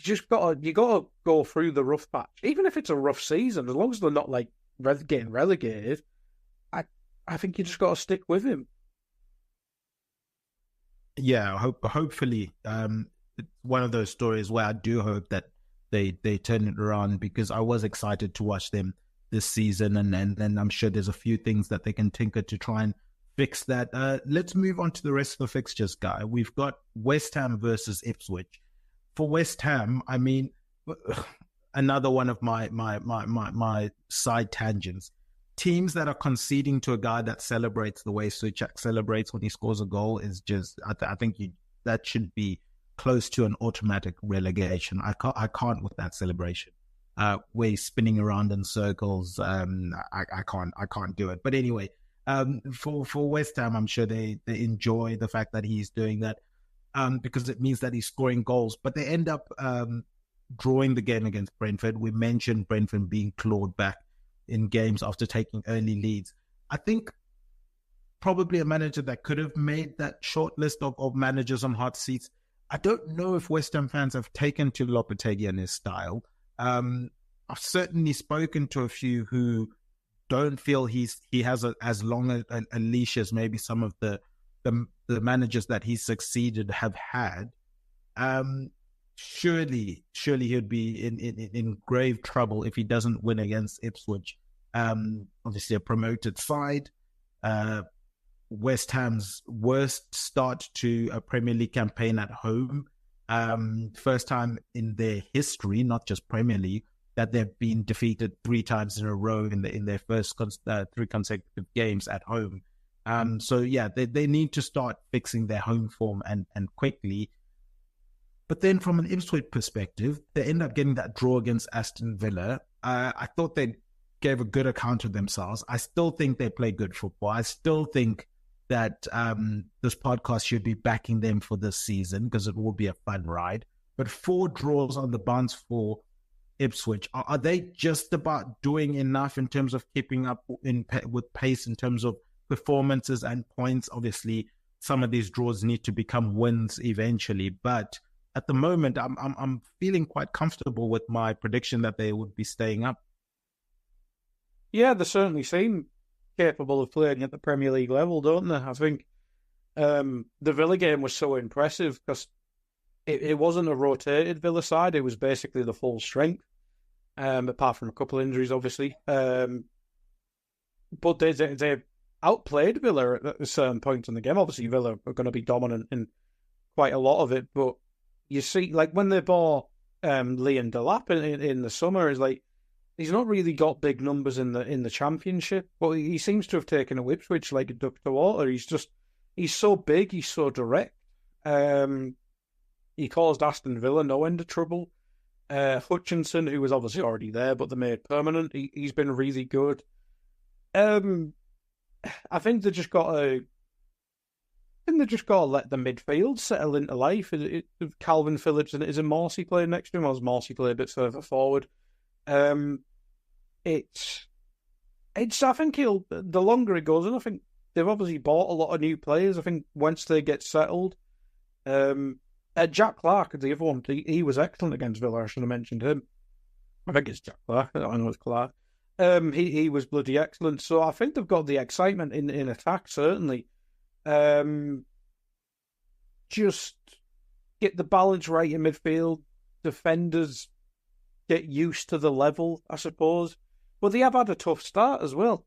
gotta go through the rough patch, even if it's a rough season. As long as they're not getting relegated, I think you just gotta stick with him. Yeah, hopefully, it's one of those stories where I do hope that they turn it around, because I was excited to watch them this season, and then I'm sure there's a few things that they can tinker to try and fix that. Let's move on to the rest of the fixtures, Guy. We've got West Ham versus Ipswich. For West Ham, I mean, another one of my side tangents. Teams that are conceding to a guy that celebrates the way Suchak celebrates when he scores a goal is just, I think that should be close to an automatic relegation. I can't with that celebration. where he's spinning around in circles. I can't do it. But anyway, for West Ham, I'm sure they enjoy the fact that he's doing that, because it means that he's scoring goals. But they end up drawing the game against Brentford. We mentioned Brentford being clawed back in games after taking early leads. I think probably a manager that could have made that short list of managers on hot seats. I don't know if West Ham fans have taken to Lopetegui and his style. I've certainly spoken to a few who don't feel he has as long a leash as maybe some of the managers that he's succeeded have had. Surely he'd be in grave trouble if he doesn't win against Ipswich. Obviously a promoted side. West Ham's worst start to a Premier League campaign at home. First time in their history, not just Premier League, that they've been defeated 3 times in a row in their first 3 consecutive games at home. So yeah, they need to start fixing their home form and quickly. But then from an Ipswich perspective, they end up getting that draw against Aston Villa. I thought they gave a good account of themselves. I still think they play good football. I still think that this podcast should be backing them for this season because it will be a fun ride. But 4 draws on the bounce for Ipswich. Are they just about doing enough in terms of keeping up with pace in terms of performances and points? Obviously, some of these draws need to become wins eventually. But at the moment, I'm feeling quite comfortable with my prediction that they would be staying up. Yeah, they certainly seem capable of playing at the Premier League level, don't they? I think the Villa game was so impressive because it wasn't a rotated Villa side. It was basically the full strength, apart from a couple of injuries, obviously. But they outplayed Villa at a certain point in the game. Obviously, Villa are going to be dominant in quite a lot of it. But you see, like when they bought Liam Delap in the summer, is like, he's not really got big numbers in the Championship, but he seems to have taken a Ipswich like a duck to water. He's so big, he's so direct. He caused Aston Villa no end of trouble. Hutchinson, who was obviously already there, but they made permanent, he's been really good. I think they just got to let the midfield settle into life. Calvin Phillips and is it Morsey playing next to him, or is Morsey play a bit further forward? I think the longer it goes, and I think they've obviously bought a lot of new players. I think once they get settled, Jack Clark, the other one, he was excellent against Villa. I should have mentioned him. I think it's Jack Clark. I know it's Clark. He was bloody excellent. So I think they've got the excitement in attack, certainly. Just get the balance right in midfield. Defenders get used to the level, I suppose. But they have had a tough start as well.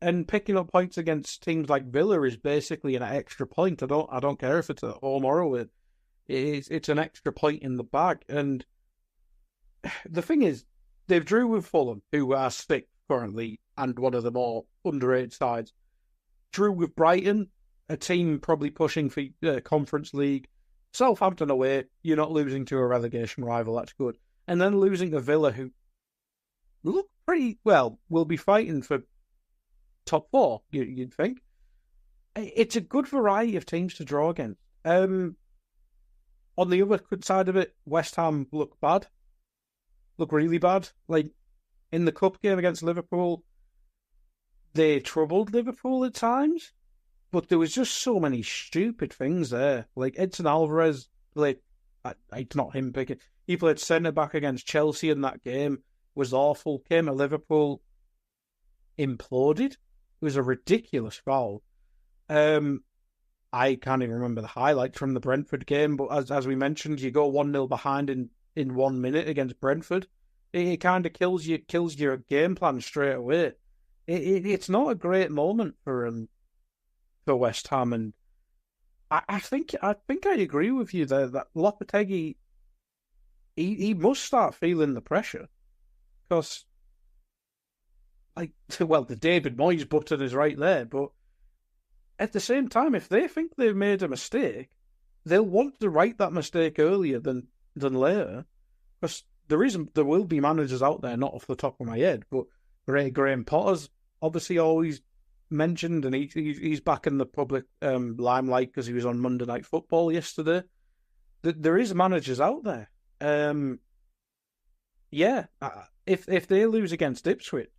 And picking up points against teams like Villa is basically an extra point. I don't care if it's at home or away. It's an extra point in the bag. And the thing is, they've drew with Fulham, who are 6th currently and one of the more underrated sides. Drew with Brighton, a team probably pushing for Conference League. Southampton away, you're not losing to a relegation rival, that's good. And then losing to Villa, who look pretty well, will be fighting for top 4, you'd think. It's a good variety of teams to draw against. On the other side of it, West Ham look bad. Look really bad. Like, in the cup game against Liverpool, they troubled Liverpool at times, but there was just so many stupid things there. Like, Edson Alvarez played, it's not him picking, he played centre-back against Chelsea in that game, was awful, came to Liverpool, imploded. It was a ridiculous foul. I can't even remember the highlights from the Brentford game, but as we mentioned, you go 1-0 behind in 1 minute against Brentford. It kind of kills your game plan straight away. It's not a great moment for West Ham, and I think I agree with you there that Lopetegui he must start feeling the pressure because, the David Moyes button is right there, but at the same time, if they think they've made a mistake, they'll want to right that mistake earlier than later, because there will be managers out there, not off the top of my head, but Graham Potter's obviously always mentioned, and he's back in the public limelight because he was on Monday Night Football yesterday. There is managers out there. If they lose against Ipswich,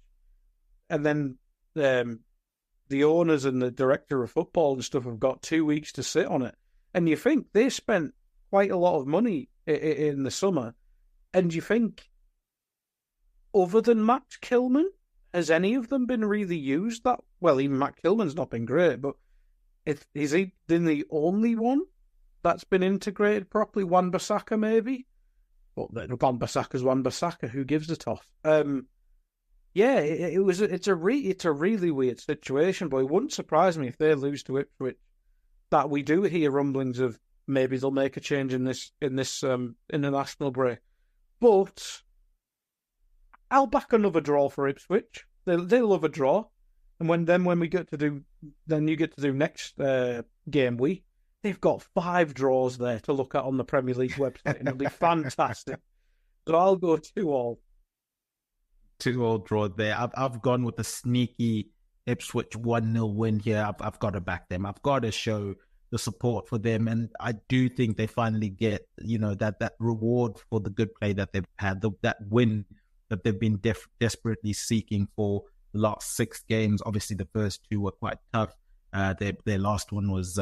and then the owners and the director of football and stuff have got 2 weeks to sit on it, and you think they spent quite a lot of money in the summer, and you think, other than Max Kilman, has any of them been really used that well? Even Matt Kilman's not been great, but is he been the only one that's been integrated properly? Wan-Bissaka maybe, but Wan-Bissaka's Wan-Bissaka. Who gives a toss? It's a really weird situation, but it wouldn't surprise me if they lose to Ipswich, that we do hear rumblings of maybe they'll make a change in this international break. But I'll back another draw for Ipswich. They'll love a draw, and when we get to do, then you get to do next game week, they've got 5 draws there to look at on the Premier League website, and it'll be fantastic. So I'll go 2-2. 2-2 draw there. I've gone with a sneaky Ipswich 1-0 win here. I've got to back them. I've got to show the support for them, and I do think they finally get that reward for the good play that they've had, that win that they've been desperately seeking for the last 6 games. Obviously, the first 2 were quite tough. Their last one was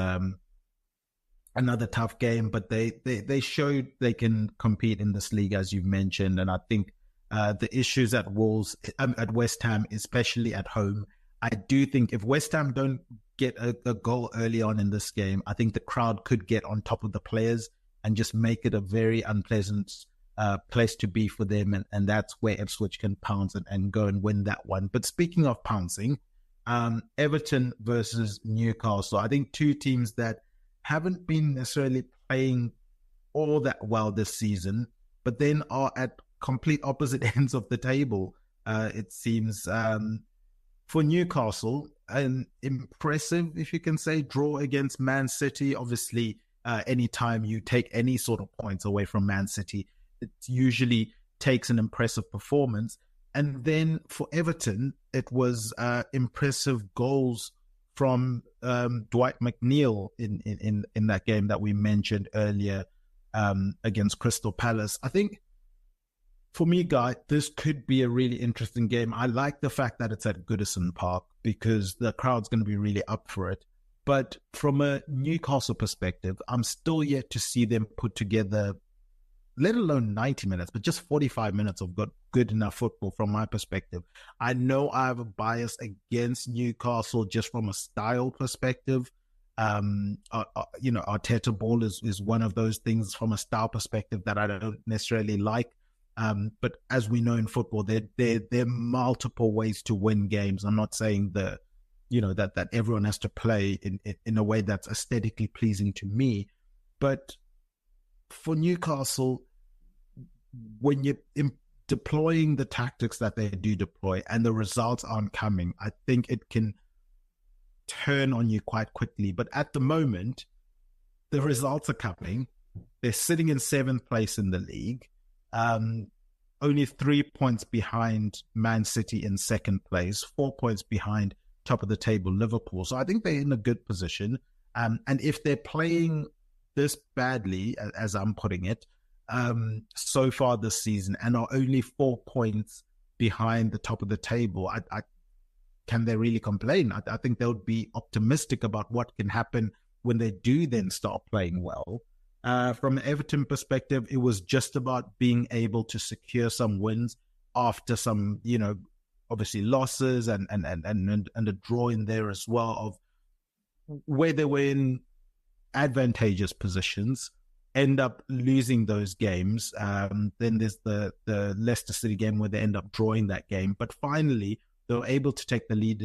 another tough game, but they showed they can compete in this league, as you've mentioned. And I think the issues at West Ham, especially at home, I do think if West Ham don't get a goal early on in this game, I think the crowd could get on top of the players and just make it a very unpleasant place to be for them, and that's where Ipswich can pounce and go and win that one. But speaking of pouncing, Everton versus Newcastle, I think 2 teams that haven't been necessarily playing all that well this season, but then are at complete opposite ends of the table. It seems for Newcastle, an impressive, if you can say, draw against Man City. Obviously, anytime you take any sort of points away from Man City, it usually takes an impressive performance. And then for Everton, it was impressive goals from Dwight McNeil in that game that we mentioned earlier against Crystal Palace. I think, for me, Guy, this could be a really interesting game. I like the fact that it's at Goodison Park because the crowd's going to be really up for it. But from a Newcastle perspective, I'm still yet to see them put together, let alone 90 minutes, but just 45 minutes of good enough football from my perspective. I know I have a bias against Newcastle just from a style perspective. Arteta ball is one of those things from a style perspective that I don't necessarily like. But as we know in football, there are multiple ways to win games. I'm not saying that everyone has to play in a way that's aesthetically pleasing to me. But for Newcastle, when you're deploying the tactics that they do deploy and the results aren't coming, I think it can turn on you quite quickly. But at the moment, the results are coming. They're sitting in 7th place in the league. Only 3 points behind Man City in 2nd place, 4 points behind top of the table Liverpool. So I think they're in a good position. And if they're playing this badly, as I'm putting it, so far this season, and are only 4 points behind the top of the table, can they really complain? I think they would be optimistic about what can happen when they do then start playing well. From an Everton perspective, it was just about being able to secure some wins after some, obviously losses and a draw in there as well, of where they were in advantageous positions, end up losing those games. Then there's the Leicester City game where they end up drawing that game. But finally, they were able to take the lead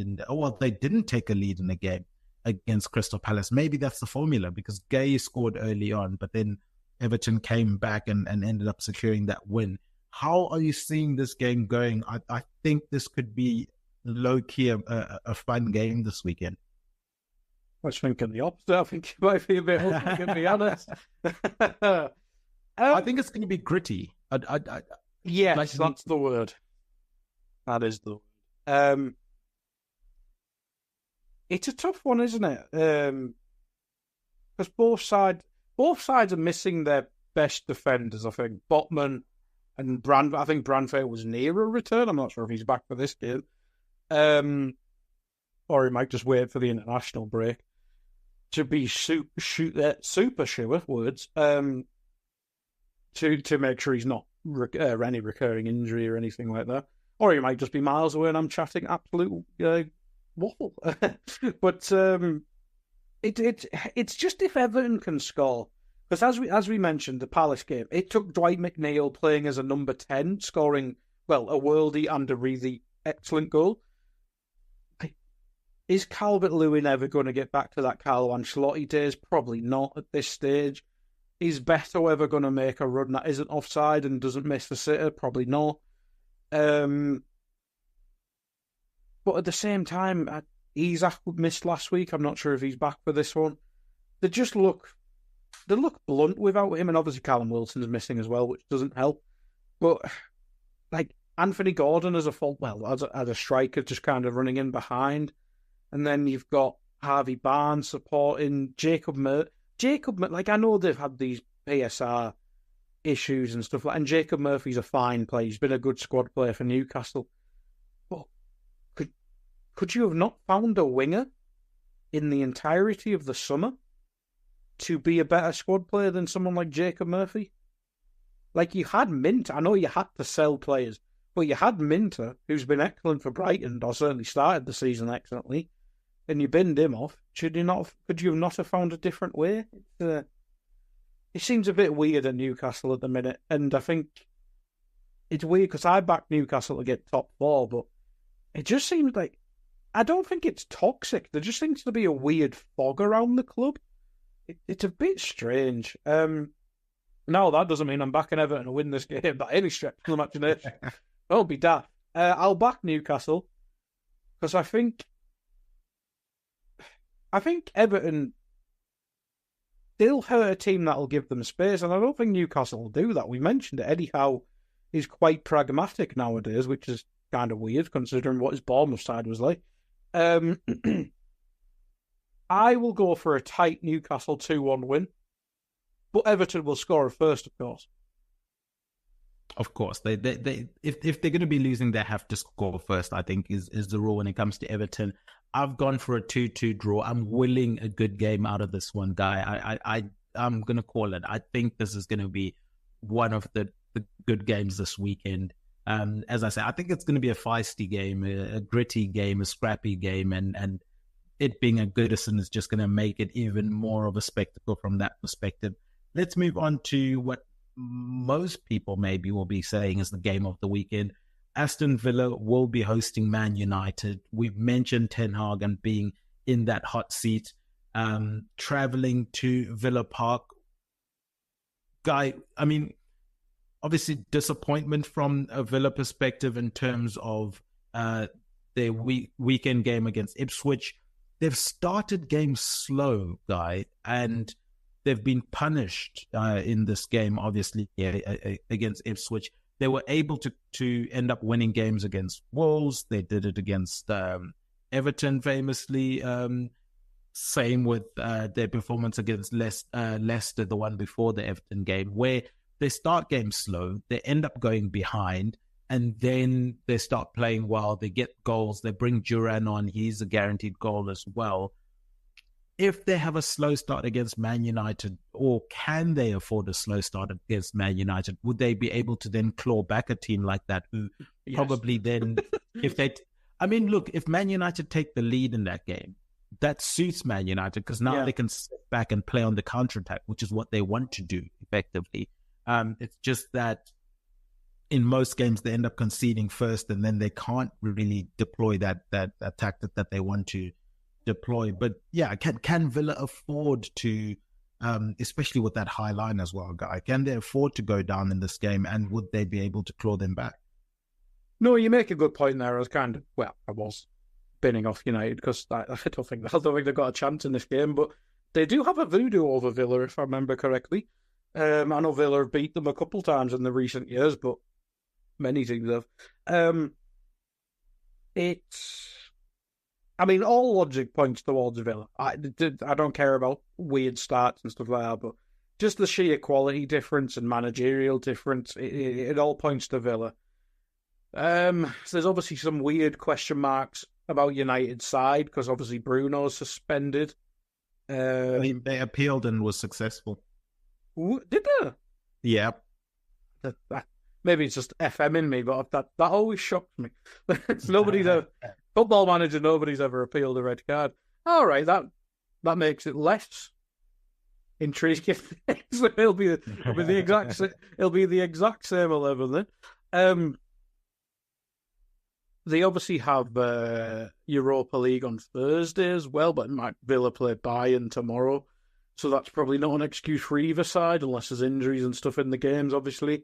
they didn't take a lead in the game against Crystal Palace. Maybe that's the formula, because Gay scored early on, but then Everton came back and ended up securing that win. How are you seeing this game going? I think this could be low-key a fun game this weekend. I was thinking the opposite. I think it might be a bit ugly, to be honest. I think it's going to be gritty. Yes, Like, that's the word. That is the word. It's a tough one, isn't it? Because both sides are missing their best defenders. I think Botman and I think Branfair was near a return. I'm not sure if he's back for this game, or he might just wait for the international break to be super sure words. To make sure he's not any recurring injury or anything like that, or he might just be miles away and I'm chatting absolute waffle. But it's just if Everton can score, because as we mentioned, the Palace game, it took Dwight McNeil playing as a number 10, scoring a worldie and a really excellent goal. Is Calvert-Lewin ever going to get back to that Carlo Ancelotti days? Probably not at this stage. Is Beto ever going to make a run that isn't offside and doesn't miss the sitter? Probably not. But at the same time, Isaac missed last week. I'm not sure if he's back for this one. They look blunt without him, and obviously Callum Wilson's missing as well, which doesn't help. But like Anthony Gordon as a striker, just kind of running in behind, and then you've got Harvey Barnes supporting Jacob Murphy. Like, I know they've had these PSR issues and stuff like that, and Jacob Murphy's a fine player. He's been a good squad player for Newcastle. But could you have not found a winger in the entirety of the summer to be a better squad player than someone like Jacob Murphy? Like, you had Minter. I know you had to sell players, but you had Minter, who's been excellent for Brighton, or certainly started the season excellently, and you binned him off. Could you not have found a different way? It seems a bit weird at Newcastle at the minute, and I think it's weird because I backed Newcastle to get top 4, but it just seems like, I don't think it's toxic. There just seems to be a weird fog around the club. It's a bit strange. No, that doesn't mean I'm backing Everton to win this game by any stretch of the imagination. Don't be daft. I'll back Newcastle because I think Everton, they'll hurt a team that'll give them space, and I don't think Newcastle will do that. We mentioned it. Eddie Howe is quite pragmatic nowadays, which is kind of weird considering what his Bournemouth side was like. I will go for a tight Newcastle 2-1 win, but Everton will score a first, of course. Of course, they if they're going to be losing, they have to score first, I think, is the rule when it comes to Everton. I've gone for a 2-2 draw. I'm willing a good game out of this one, Guy. I'm going to call it. I think this is going to be one of the good games this weekend. As I say, I think it's going to be a feisty game, a gritty game, a scrappy game, and it being a Goodison is just going to make it even more of a spectacle from that perspective. Let's move on to what most people maybe will be saying is the game of the weekend. Aston Villa will be hosting Man United. We've mentioned Ten Hag and being in that hot seat, traveling to Villa Park. Guy, I mean, obviously disappointment from a Villa perspective in terms of their weekend game against Ipswich. They've started games slow, Guy, and they've been punished in this game, obviously, against Ipswich. They were able to end up winning games against Wolves. They did it against Everton, famously. Same with their performance against Leicester, the one before the Everton game, where they start games slow, they end up going behind, and then they start playing well. They get goals. They bring Duran on. He's a guaranteed goal as well. If they have a slow start against Man United, or can they afford a slow start against Man United, would they be able to then claw back a team like that who probably then, if Man United take the lead in that game, that suits Man United because now they can sit back and play on the counter-attack, which is what they want to do effectively. It's just that in most games they end up conceding first and then they can't really deploy that tactic that they want to deploy. But yeah, can Villa afford to, especially with that high line as well, Guy, can they afford to go down in this game, and would they be able to claw them back? No, you make a good point there. I was binning off United because I don't think they've got a chance in this game, but they do have a voodoo over Villa, if I remember correctly. I know Villa have beat them a couple times in the recent years, but Many teams have. All logic points towards Villa. I don't care about weird starts and stuff like that, but just the sheer quality difference and managerial difference, it all points to Villa. So there's obviously some weird question marks about United's side because obviously Bruno's suspended. They appealed and was successful. Did they? Yeah. Maybe it's just FM in me, but that always shocks me. Football Manager, nobody's ever appealed a red card. All right, that makes it less intriguing. it'll be the exact same 11 then. They obviously have Europa League on Thursday as well, but Villa play Bayern tomorrow, so that's probably not an excuse for either side unless there's injuries and stuff in the games, obviously.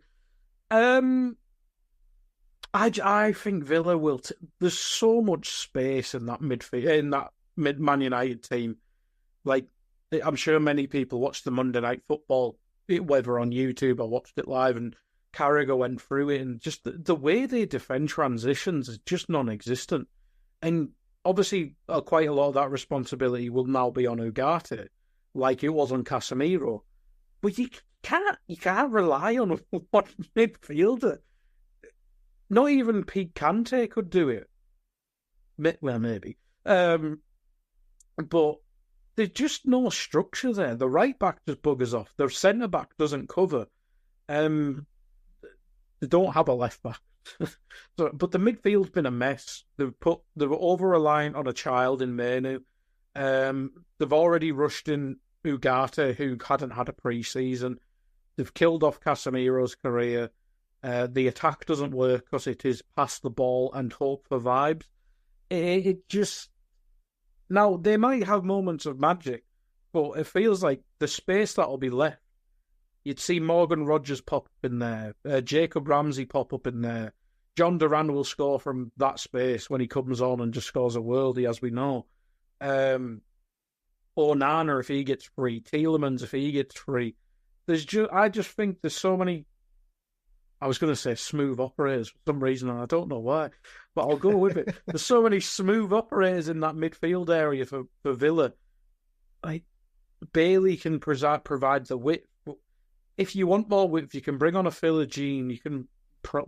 I think Villa will. There's so much space in that midfield, in that Man United team. Like, I'm sure many people watched the Monday Night Football, whether on YouTube or watched it live, and Carragher went through it, and just the way they defend transitions is just non-existent. And obviously, quite a lot of that responsibility will now be on Ugarte, like it was on Casemiro. But you can't rely on one midfielder. Not even Pete Kante could do it. Well, maybe. But there's just no structure there. The right back just buggers off. The centre back doesn't cover. They don't have a left back. But the midfield's been a mess. They're over-reliant on a child in Menu. They've already rushed in Ugarte, who hadn't had a pre-season. They've killed off Casemiro's career. The attack doesn't work because it is pass the ball and hope for vibes. It just... Now, they might have moments of magic, but it feels like the space that'll be left. You'd see Morgan Rogers pop up in there, Jacob Ramsey pop up in there. John Duran will score from that space when he comes on and just scores a worldie, as we know. Onana, if he gets free. Tielemans, if he gets free. I just think there's so many... I was going to say smooth operators for some reason, and I don't know why, but I'll go with it. There's so many smooth operators in that midfield area for Villa. Like, Bailey can provide the width. But if you want more width, you can bring on a Philogene, you can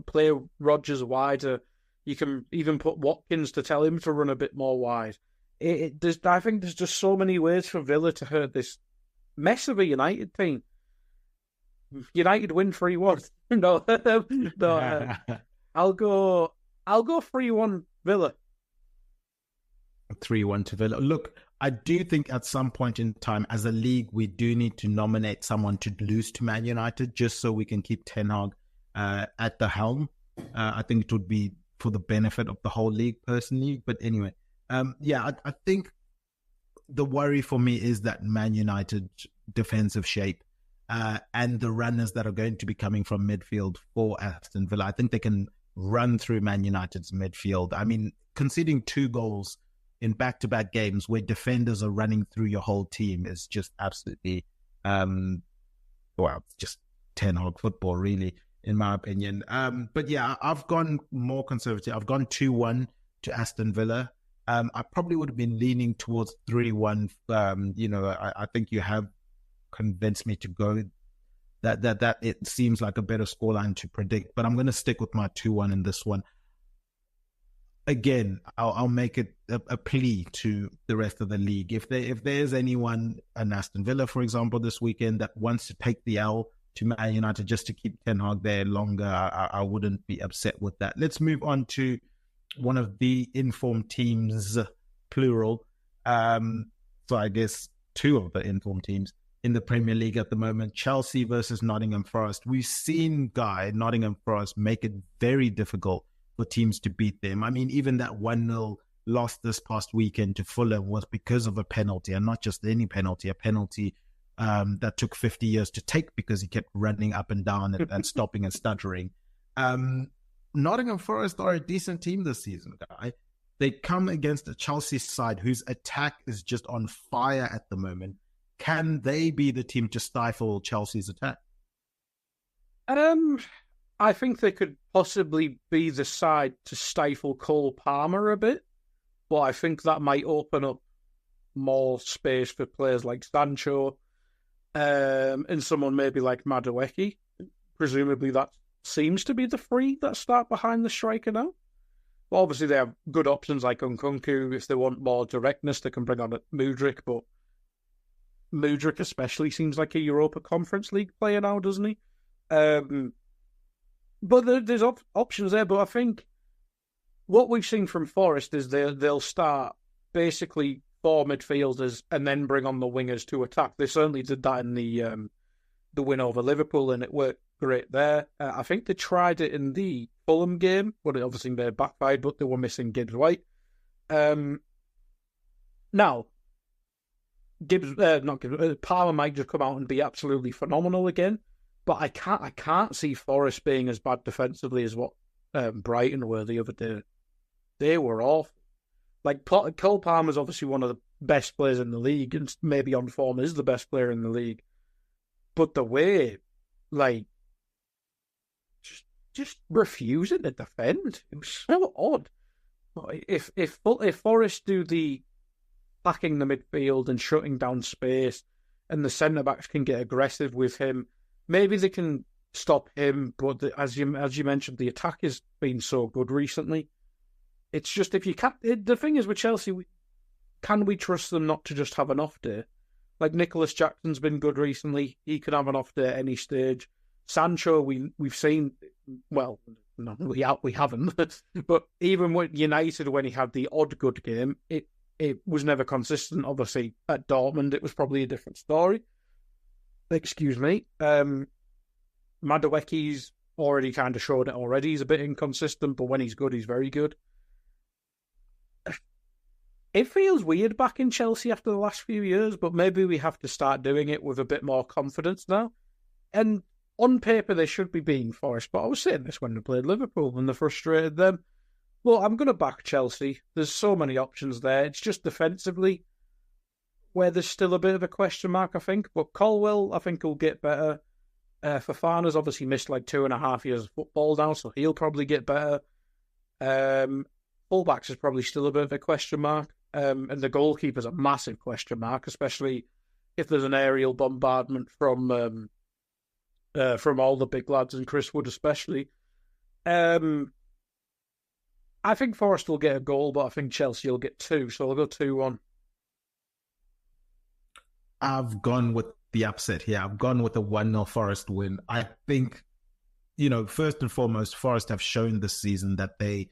play Rodgers wider, you can even put Watkins to tell him to run a bit more wide. I think there's just so many ways for Villa to hurt this mess of a United team. United win 3-1. No, I'll go 3-1 Villa. 3-1 to Villa. Look, I do think at some point in time, as a league, we do need to nominate someone to lose to Man United, just so we can keep Ten Hag at the helm. I think it would be for the benefit of the whole league, personally. But anyway, I think the worry for me is that Man United defensive shape. And the runners that are going to be coming from midfield for Aston Villa. I think they can run through Man United's midfield. I mean, conceding 2 goals in back-to-back games where defenders are running through your whole team is just absolutely, just Ten Hag football, really, in my opinion. But yeah, I've gone more conservative. I've gone 2-1 to Aston Villa. I probably would have been leaning towards 3-1. I think you have convinced me to go that it seems like a better scoreline to predict, but I'm going to stick with my 2-1 in this one. Again, I'll make it a plea to the rest of the league. If there's anyone in Aston Villa, for example, this weekend that wants to take the L to Man United just to keep Ten Hag there longer, I wouldn't be upset with that. Let's move on to one of the informed teams, plural. So I guess 2 of the informed teams in the Premier League at the moment, Chelsea versus Nottingham Forest. We've seen Nottingham Forest make it very difficult for teams to beat them. I mean, even that 1-0 loss this past weekend to Fulham was because of a penalty, and not just any penalty, a penalty that took 50 years to take because he kept running up and down and stopping and stuttering. Nottingham Forest are a decent team this season, guy. They come against a Chelsea side whose attack is just on fire at the moment. Can they be the team to stifle Chelsea's attack? I think they could possibly be the side to stifle Cole Palmer a bit, but I think that might open up more space for players like Sancho and someone maybe like Madueke. Presumably that seems to be the three that start behind the striker now. Well, obviously, they have good options like Nkunku. If they want more directness, they can bring on Mudryk, but Mudryk especially seems like a Europa Conference League player now, doesn't he? But there's options there, but I think what we've seen from Forest is they'll start basically 4 midfielders and then bring on the wingers to attack. They certainly did that in the win over Liverpool, and it worked great there. I think they tried it in the Fulham game, but it obviously backfired, but they were missing Gibbs White. Now, Palmer might just come out and be absolutely phenomenal again, but I can't see Forest being as bad defensively as what Brighton were the other day. They were awful. Like, Cole Palmer's obviously one of the best players in the league, and maybe on form is the best player in the league. But the way, like, just refusing to defend, it was so odd. If Forest do the backing the midfield and shutting down space, and the centre backs can get aggressive with him, maybe they can stop him. But as you mentioned, the attack has been so good recently. It's just if you can't. The thing is with Chelsea, can we trust them not to just have an off day? Like Nicholas Jackson's been good recently. He can have an off day at any stage. Sancho, we've seen. Well, no, we haven't. But even with United, when he had the odd good game, it was never consistent. Obviously, at Dortmund, it was probably a different story. Excuse me. Madueke's already kind of showed it already. He's a bit inconsistent, but when he's good, he's very good. It feels weird back in Chelsea after the last few years, but maybe we have to start doing it with a bit more confidence now. And on paper, they should be beating Forest, but I was saying this when they played Liverpool and they frustrated them. Well, I'm going to back Chelsea. There's so many options there. It's just defensively where there's still a bit of a question mark, I think. But Colwill, I think, will get better. Fofana's obviously missed like 2.5 years of football now, so he'll probably get better. Fullbacks is probably still a bit of a question mark. And the goalkeeper's a massive question mark, especially if there's an aerial bombardment from all the big lads and Chris Wood especially. I think Forest will get a goal, but I think Chelsea will get 2, so I'll go 2-1. I've gone with the upset here. I've gone with a 1-0 Forest win. I think, first and foremost, Forest have shown this season that they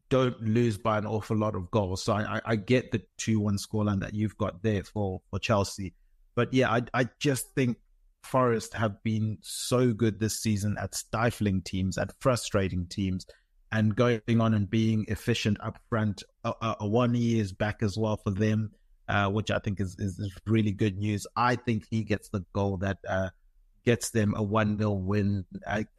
don't lose by an awful lot of goals. So I get the 2-1 scoreline that you've got there for Chelsea. But yeah, I just think Forest have been so good this season at stifling teams, at frustrating teams, and going on and being efficient up front. One year is back as well for them, which I think is really good news. I think he gets the goal that gets them a 1-0 win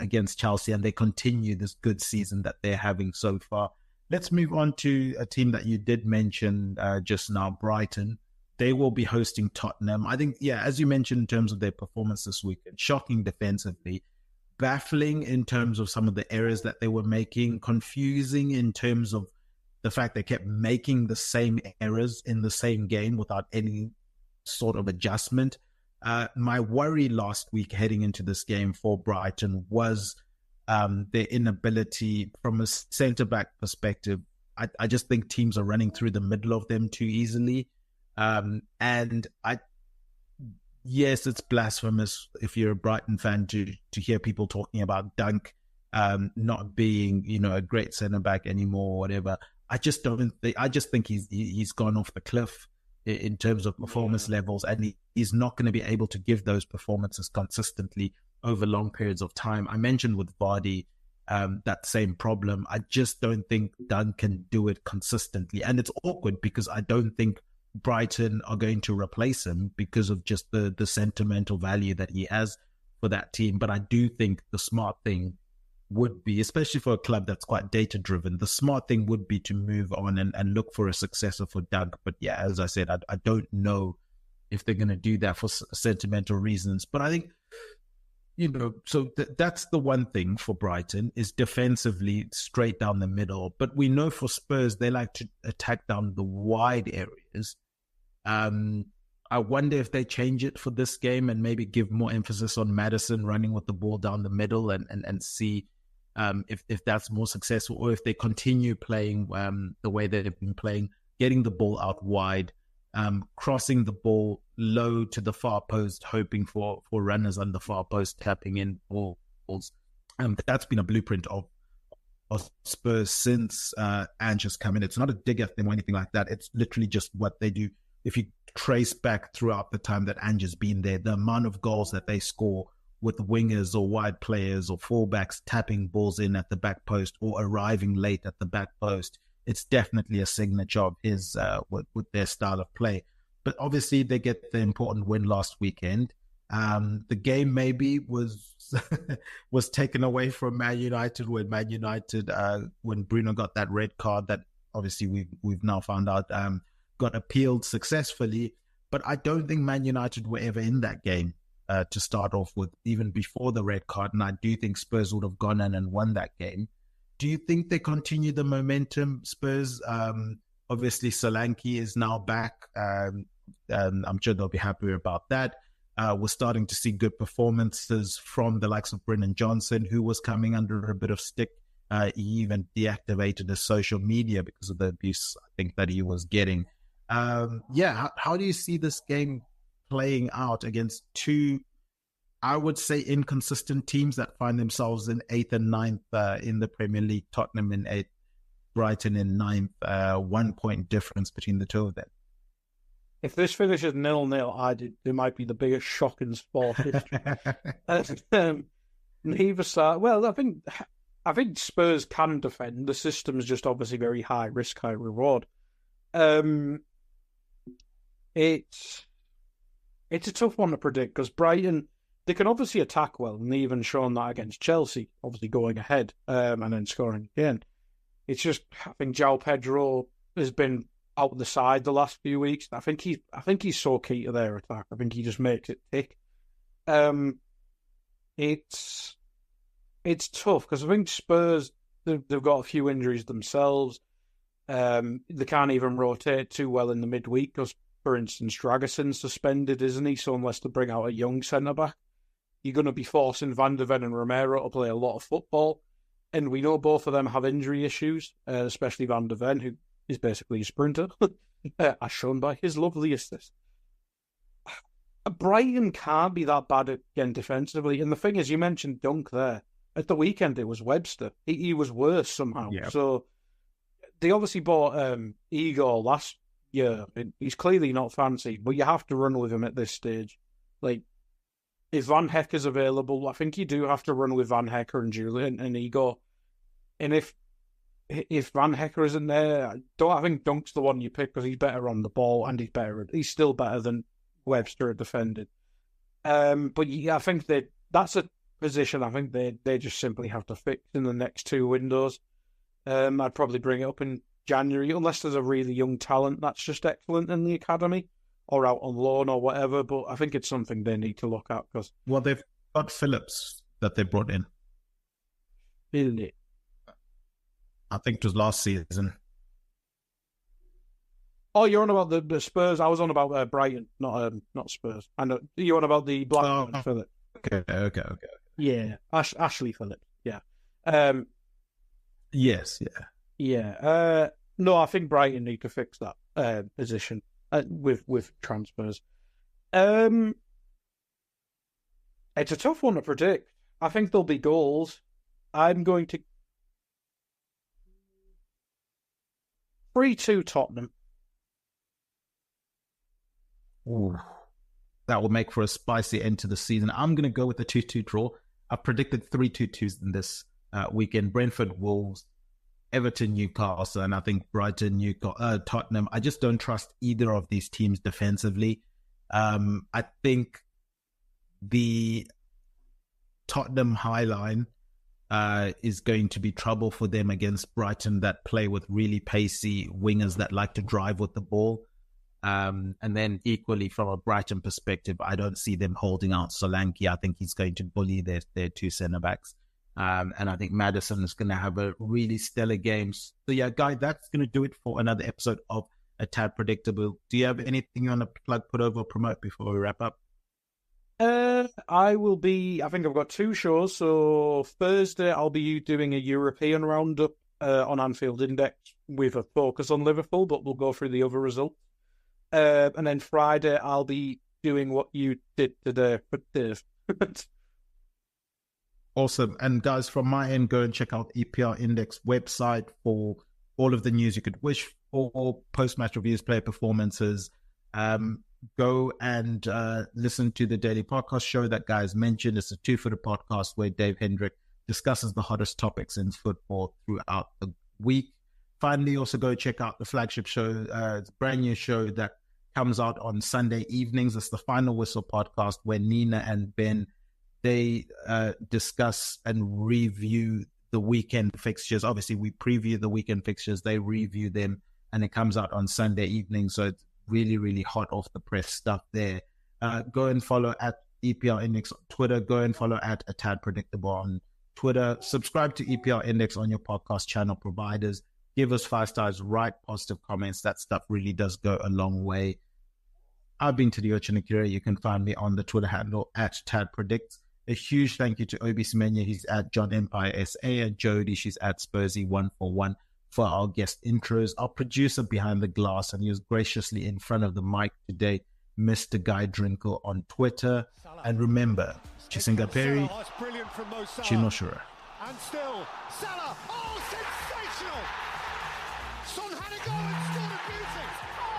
against Chelsea, and they continue this good season that they're having so far. Let's move on to a team that you did mention just now, Brighton. They will be hosting Tottenham. I think, yeah, as you mentioned, in terms of their performance this weekend, shocking defensively, baffling in terms of some of the errors that they were making, confusing in terms of the fact they kept making the same errors in the same game without any sort of adjustment. My worry last week heading into this game for Brighton was their inability from a centre-back perspective. I just think teams are running through the middle of them too easily. Yes, it's blasphemous if you're a Brighton fan to hear people talking about Dunk not being, a great centre-back anymore or whatever. I just think he's gone off the cliff in terms of performance levels, and he's not going to be able to give those performances consistently over long periods of time. I mentioned with Vardy that same problem. I just don't think Dunn can do it consistently, and it's awkward because I don't think Brighton are going to replace him because of just the sentimental value that he has for that team. But I do think the smart thing would be, especially for a club that's quite data-driven, the smart thing would be to move on and look for a successor for Doug. But yeah, as I said, I don't know if they're going to do that for sentimental reasons. But I think so that's the one thing for Brighton is defensively straight down the middle. But we know for Spurs, they like to attack down the wide areas. I wonder if they change it for this game and maybe give more emphasis on Maddison running with the ball down the middle and see if that's more successful, or if they continue playing the way that they've been playing, getting the ball out wide, crossing the ball low to the far post, hoping for runners on the far post, tapping in balls. That's been a blueprint of Spurs since Ange has come in. It's not a dig at them or anything like that. It's literally just what they do. If you trace back throughout the time that Ange has been there, the amount of goals that they score with wingers or wide players or fullbacks tapping balls in at the back post or arriving late at the back post, it's definitely a signature of his with their style of play. But obviously they get the important win last weekend. The game maybe was was taken away from Man United when Bruno got that red card that obviously we've now found out got appealed successfully. But I don't think Man United were ever in that game to start off with, even before the red card. And I do think Spurs would have gone in and won that game. Do you think they continue the momentum, Spurs? Obviously, Solanke is now back. I'm sure they'll be happy about that. We're starting to see good performances from the likes of Brennan Johnson, who was coming under a bit of stick. He even deactivated his social media because of the abuse, I think, that he was getting. How do you see this game playing out against two, I would say, inconsistent teams that find themselves in 8th and 9th in the Premier League? Tottenham in 8th, Brighton in 9th, 1 point difference between the two of them. If this finishes 0-0, there might be the biggest shock in sport history. Neither side. Well, I think Spurs can defend. The system's just obviously very high risk, high reward. It's a tough one to predict because Brighton, they can obviously attack well, and they even shown that against Chelsea, obviously going ahead and then scoring again. It's just, I think João Pedro has been out the side the last few weeks. I think he's so key to their attack. I think he just makes it tick. It's tough because I think Spurs, they've got a few injuries themselves. They can't even rotate too well in the midweek because, for instance, Dragason's suspended, isn't he? So unless they bring out a young centre-back, you're going to be forcing Van de Ven and Romero to play a lot of football. And we know both of them have injury issues, especially Van de Ven, who is basically a sprinter, as shown by his lovely assist. Brighton can't be that bad again defensively. And the thing is, you mentioned Dunk there. At the weekend, it was Webster. He was worse somehow. Yep. So they obviously bought Igor last year. He's clearly not fancy, but you have to run with him at this stage. Like, if Van Heck is available, I think you do have to run with Van Hecker and Julian and Igor. And if Van Hecker isn't there, I think Dunk's the one you pick because he's better on the ball and he's still better than Webster at defending. But yeah, I think that's a position I think they just simply have to fix in the next two windows. I'd probably bring it up in January, unless there's a really young talent that's just excellent in the academy or out on loan or whatever. But I think it's something they need to look at because they've got Phillips that they brought in. Really? I think it was last season. Oh, you're on about the Spurs. I was on about Brighton, not Spurs. And you're on about the Blackburn Phillips. Okay. Yeah, Ashley Phillips. Yeah. Yes. Yeah. No, I think Brighton need to fix that position with transfers. It's a tough one to predict. I think there'll be goals. I'm going to 3-2 Tottenham. Ooh, that will make for a spicy end to the season. I'm going to go with the 2-2 draw. I predicted 3-2-2s in this weekend. Brentford, Wolves, Everton, Newcastle, and I think Brighton, Tottenham. I just don't trust either of these teams defensively. I think the Tottenham high line is going to be trouble for them against Brighton that play with really pacey wingers that like to drive with the ball. And then equally from a Brighton perspective, I don't see them holding out Solanke. I think he's going to bully their two centre-backs. And I think Maddison is going to have a really stellar game. So yeah, Guy, that's going to do it for another episode of A Tad Predictable. Do you have anything you want to plug, put over, or promote before we wrap up? I think I've got two shows. So Thursday, I'll be doing a European roundup on Anfield Index with a focus on Liverpool, but we'll go through the other results. And then Friday, I'll be doing what you did today for Dave. Awesome. And guys, from my end, go and check out EPL Index website for all of the news you could wish for, post-match reviews, player performances. Go and listen to the daily podcast show that Guys mentioned. It's a 2-footer podcast where Dave Hendrick discusses the hottest topics in football throughout the week. Finally, also go check out the flagship show. It's a brand new show that comes out on Sunday evenings. It's the Final Whistle podcast where Nina and Ben, they discuss and review the weekend fixtures. Obviously, we preview the weekend fixtures. They review them, and it comes out on Sunday evening. So it's really, really hot off the press stuff there. Go and follow at EPL Index on Twitter. Go and follow at A Tad Predictable on Twitter. Subscribe to EPL Index on your podcast channel providers. Give us 5 stars, write positive comments. That stuff really does go a long way. I've been Tadiwa Chinikira. You can find me on the Twitter handle at Tad Predicts. A huge thank you to Obi Semenya. He's at John Empire SA, and Jody, she's at Spursy141 for our guest intros. Our producer behind the glass, and he was graciously in front of the mic today, Mr. Guy Drinkle on Twitter. And remember, Chisinga Perry, Chinoshura. And still, Salah, oh, sensational! Son had a go and scored a beauty!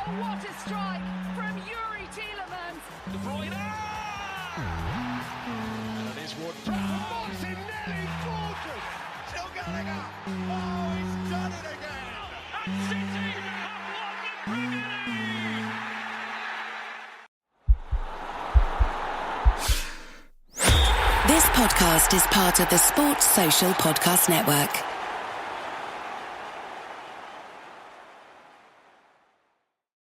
Oh, what a strike from Yuri Tielemans! De Bruyne! And it is Ward-Prowse. Martinelli, gorgeous! Still going up! Oh, he's done it again! And City have won the Premier League! This podcast is part of the Sports Social Podcast Network.